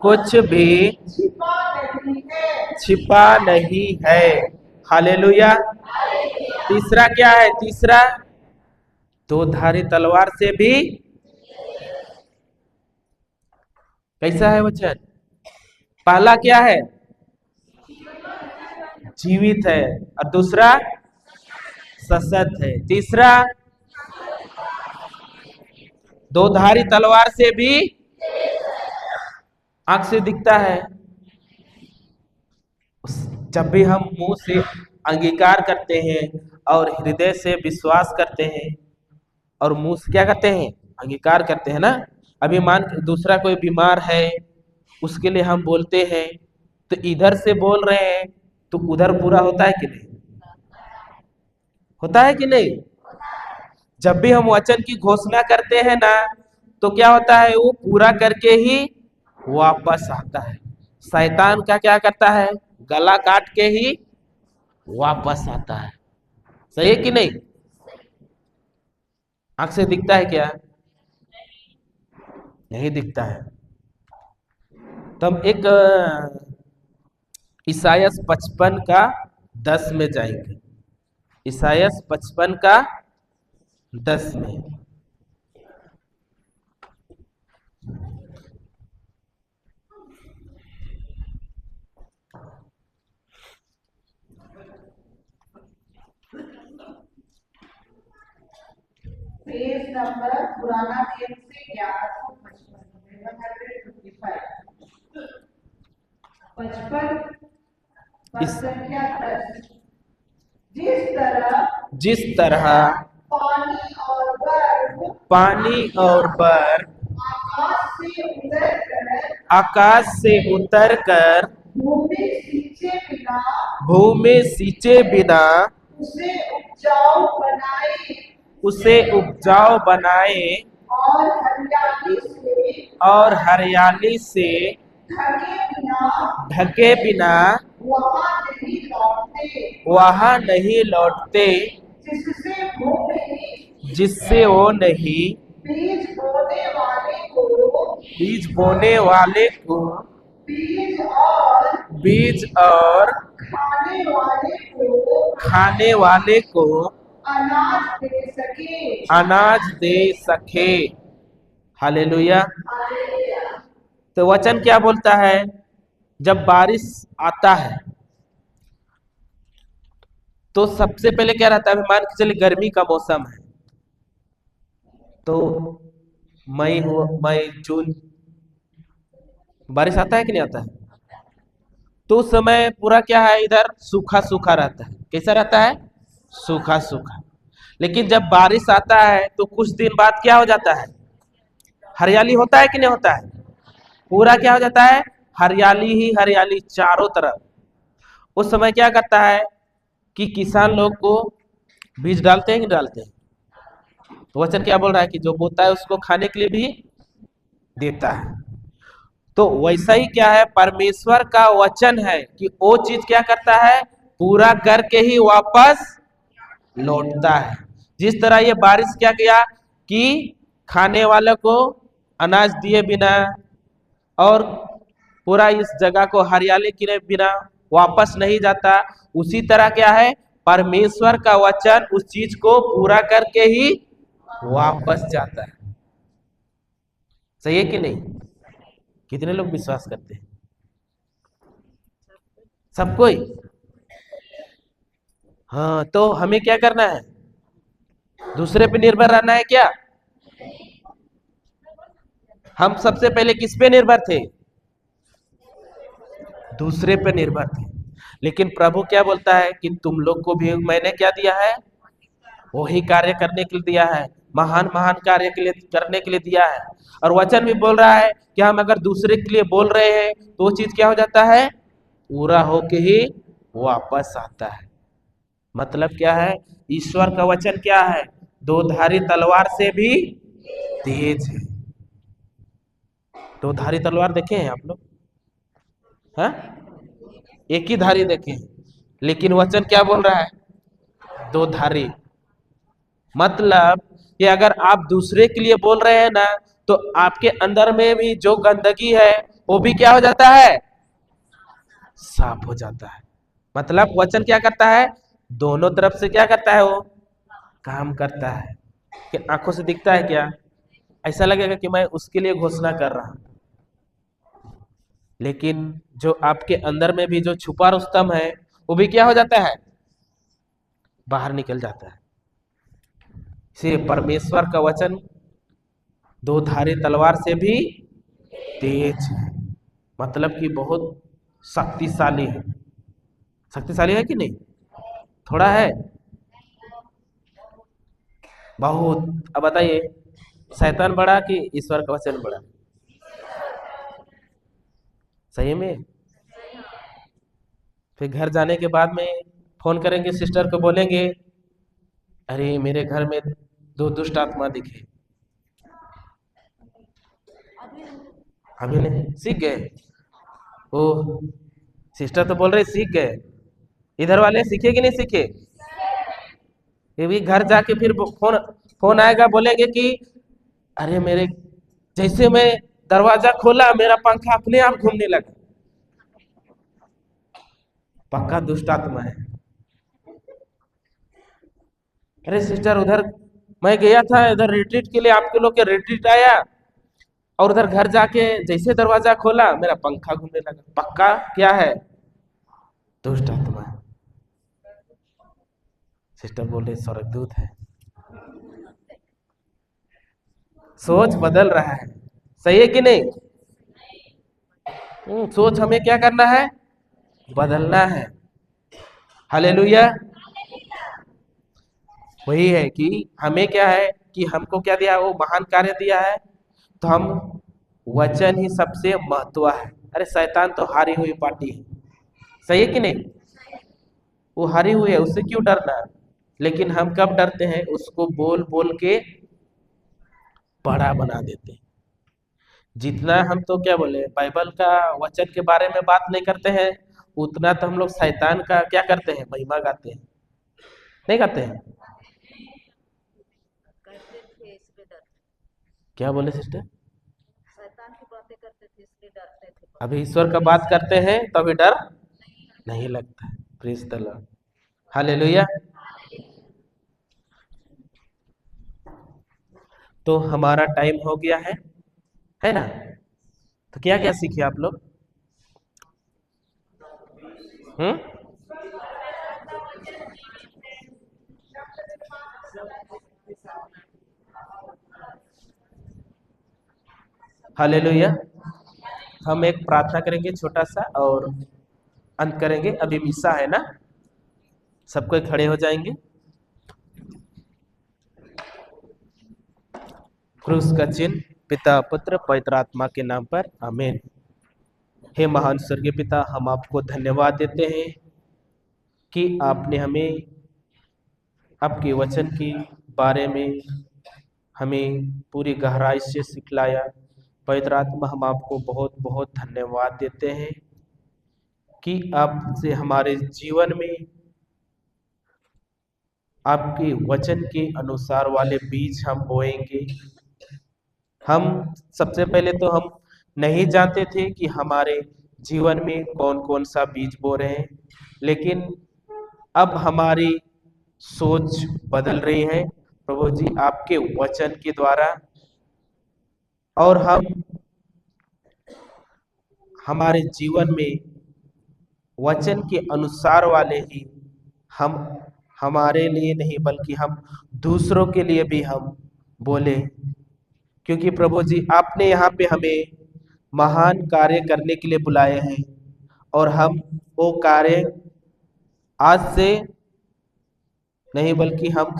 कुछ भी छिपा नहीं है। हालेलुया। तीसरा क्या है? तीसरा, दो धारी तलवार से भी कैसा है वचन? पहला क्या है? जीवित है, और दूसरा सशक्त है, तीसरा दो धारी तलवार से भी आंख से दिखता है। जब भी हम मुंह से अंगीकार करते हैं और हृदय से विश्वास करते हैं और मुंह से क्या करते हैं? अंगीकार करते हैं ना। अभी मान दूसरा कोई बीमार है, उसके लिए हम बोलते हैं, तो इधर से बोल रहे हैं तो उधर पूरा होता है कि नहीं? होता है कि नहीं? जब भी हम वचन की घोषणा करते हैं ना, तो क्या होता है? वो पूरा करके ही वापस आता है। शैतान का क्या करता है? गला काट के ही वापस आता है। सही है कि नहीं? आंख से दिखता है क्या? नहीं दिखता है। तो हम एक ईसायास 55 का 10 में जाएंगे। ईसायास 55 का 10 में। पेज नंबर पुराना नियम से 1155 पद संख्या 10। जिस तरह पानी और बर्फ आकाश से उतरकर भूमि सींचे बिना उसे उपजाऊ बनाए और हरियाली से ढके बिना वहां नहीं लौटते, जिससे वो नहीं बीज बोने वाले को बीज और खाने वाले को अनाज दे सके। हालेलुया। तो वचन क्या बोलता है? जब बारिश आता है तो सबसे पहले क्या रहता है? मान के चलिए गर्मी का मौसम है, तो मई जून बारिश आता है कि नहीं आता है? तो उस समय पूरा क्या है, इधर सूखा सूखा रहता है। कैसा रहता है? सूखा सूखा। लेकिन जब बारिश आता है तो कुछ दिन बाद क्या हो जाता है? हरियाली होता है कि नहीं होता है? पूरा क्या हो जाता है? हरियाली ही हरियाली चारों तरफ। उस समय क्या करता है कि किसान लोग को बीज डालते हैं कि डालते हैं? तो वचन क्या बोल रहा है कि जो बोता है उसको खाने के लिए भी देता है। तो वैसा ही क्या है, परमेश्वर का वचन है कि वो चीज क्या करता है? पूरा करके ही वापस लौटता है। जिस तरह ये बारिश क्या किया कि खाने वालों को अनाज दिए बिना और पूरा इस जगह को हरियाली किए बिना वापस नहीं जाता, उसी तरह क्या है, परमेश्वर का वचन उस चीज को पूरा करके ही वापस जाता है। सही है कि नहीं? कितने लोग विश्वास करते हैं? सब कोई? हाँ, तो हमें क्या करना है? दूसरे पे निर्भर रहना है क्या? हम सबसे पहले किस पे निर्भर थे? दूसरे पे निर्भर थे। लेकिन प्रभु क्या बोलता है कि तुम लोग को भी मैंने क्या दिया है? वही कार्य करने के लिए दिया है, महान महान कार्य के लिए करने के लिए दिया है। और वचन भी बोल रहा है कि हम अगर दूसरे के लिए बोल रहे हैं तो वो चीज क्या हो जाता है? पूरा होके ही वापस आता है। मतलब क्या है? ईश्वर का वचन क्या है? दो धारी तलवार से भी तेज है। दो धारी तलवार देखे हैं आप लोग? हाँ, एक ही धारी देखे हैं, लेकिन वचन क्या बोल रहा है? दो धारी। मतलब कि अगर आप दूसरे के लिए बोल रहे हैं ना, तो आपके अंदर में भी जो गंदगी है वो भी क्या हो जाता है? साफ हो जाता है। मतलब वचन क्या करता है? दोनों तरफ से क्या करता है? वो काम करता है। कि आंखों से दिखता है क्या? ऐसा लगेगा कि मैं उसके लिए घोषणा कर रहा हूं, लेकिन जो आपके अंदर में भी जो छुपा रुस्तम है वो भी क्या हो जाता है, बाहर निकल जाता है। इसे परमेश्वर का वचन दो धारी तलवार से भी तेज है, मतलब कि बहुत शक्तिशाली है। शक्तिशाली है कि नहीं, थोड़ा है, बहुत। अब बताइए, शैतान बड़ा कि ईश्वर का वचन बड़ा? सही में। फिर घर जाने के बाद में फोन करेंगे, सिस्टर को बोलेंगे, अरे मेरे घर में दो दुष्ट आत्मा दिखे। अभी नहीं सीख गए? ओ, सिस्टर तो बोल रहे सीख गए, इधर वाले सीखे कि नहीं सीखे? ये भी घर जाके फिर फोन फोन आएगा, बोलेंगे कि अरे मेरे, जैसे मैं दरवाजा खोला मेरा पंखा अपने आप घूमने लगा। पक्का दुष्ट आत्मा है। अरे सिस्टर, उधर मैं गया था इधर रिट्रीट के लिए, आपके लोग के रिट्रीट आया, और उधर घर जाके जैसे दरवाजा खोला मेरा पंखा घूमने लगा। पक्का क्या है, दुष्ट आत्मा है। सिस्टर बोल रही स्वर्गदूत है। सोच बदल रहा है, सही है कि नहीं? सोच हमें क्या करना है, बदलना है। हालेलुया। वही है कि हमें क्या है कि हमको क्या दिया, वो महान कार्य दिया है, तो हम वचन ही सबसे महत्व है। अरे शैतान तो हारी हुई पार्टी है, सही है कि नहीं? वो हारी हुई है, उससे क्यों डरना? लेकिन हम कब डरते हैं, उसको बोल बोल के बड़ा बना देते हैं। जितना हम तो क्या बोले, बाइबल का वचन के बारे में बात नहीं करते हैं, उतना तो हम लोग शैतान का क्या करते हैं, महिमा गाते हैं। नहीं गाते हैं? करते थे इसलिए डरते, क्या बोले सिस्टर? शैतान की बातें करते थे इसलिए डरते थे। अभी ईश्वर का बात करते हैं तो अभी डर नहीं लगता है। Praise the Lord, hallelujah. तो हमारा टाइम हो गया है ना? तो क्या क्या सीखे आप लोग? हम्म, हालेलुया। हम एक प्रार्थना करेंगे छोटा सा और अंत करेंगे। अभी मिसा है ना, सबको खड़े हो जाएंगे। क्रूस का चिन्ह, पिता पुत्र पवित्र आत्मा के नाम पर, आमीन। हे महान स्वर्गीय पिता, हम आपको धन्यवाद देते हैं कि आपने हमें आपके वचन के बारे में हमें पूरी गहराई से सिखलाया। पवित्र आत्मा, हम आपको बहुत बहुत धन्यवाद देते हैं कि आपसे हमारे जीवन में आपके वचन के अनुसार वाले बीज हम बोएंगे। हम सबसे पहले तो हम नहीं जानते थे कि हमारे जीवन में कौन कौन सा बीज बो रहे हैं, लेकिन अब हमारी सोच बदल रही है प्रभु जी आपके वचन के द्वारा, और हम हमारे जीवन में वचन के अनुसार वाले ही हम, हमारे लिए नहीं बल्कि हम दूसरों के लिए भी हम बोले। क्योंकि प्रभु जी आपने यहाँ पे हमें महान कार्य करने के लिए बुलाए हैं, और हम वो कार्य आज से नहीं बल्कि हम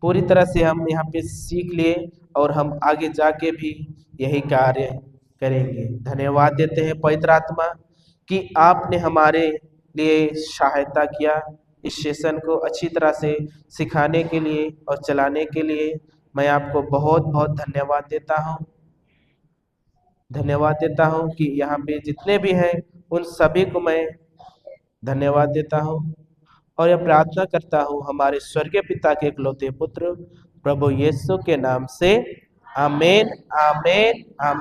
पूरी तरह से हम यहाँ पे सीख लिए, और हम आगे जाके भी यही कार्य करेंगे। धन्यवाद देते हैं पवित्र आत्मा कि आपने हमारे लिए सहायता किया, इस सेशन को अच्छी तरह से सिखाने के लिए और चलाने के लिए। मैं आपको बहुत बहुत धन्यवाद देता हूँ। धन्यवाद देता हूँ कि यहाँ पे जितने भी हैं उन सभी को मैं धन्यवाद देता हूँ, और यह प्रार्थना करता हूँ हमारे स्वर्गीय पिता के इकलौते पुत्र प्रभु यीशु के नाम से, आमीन आमीन आमीन।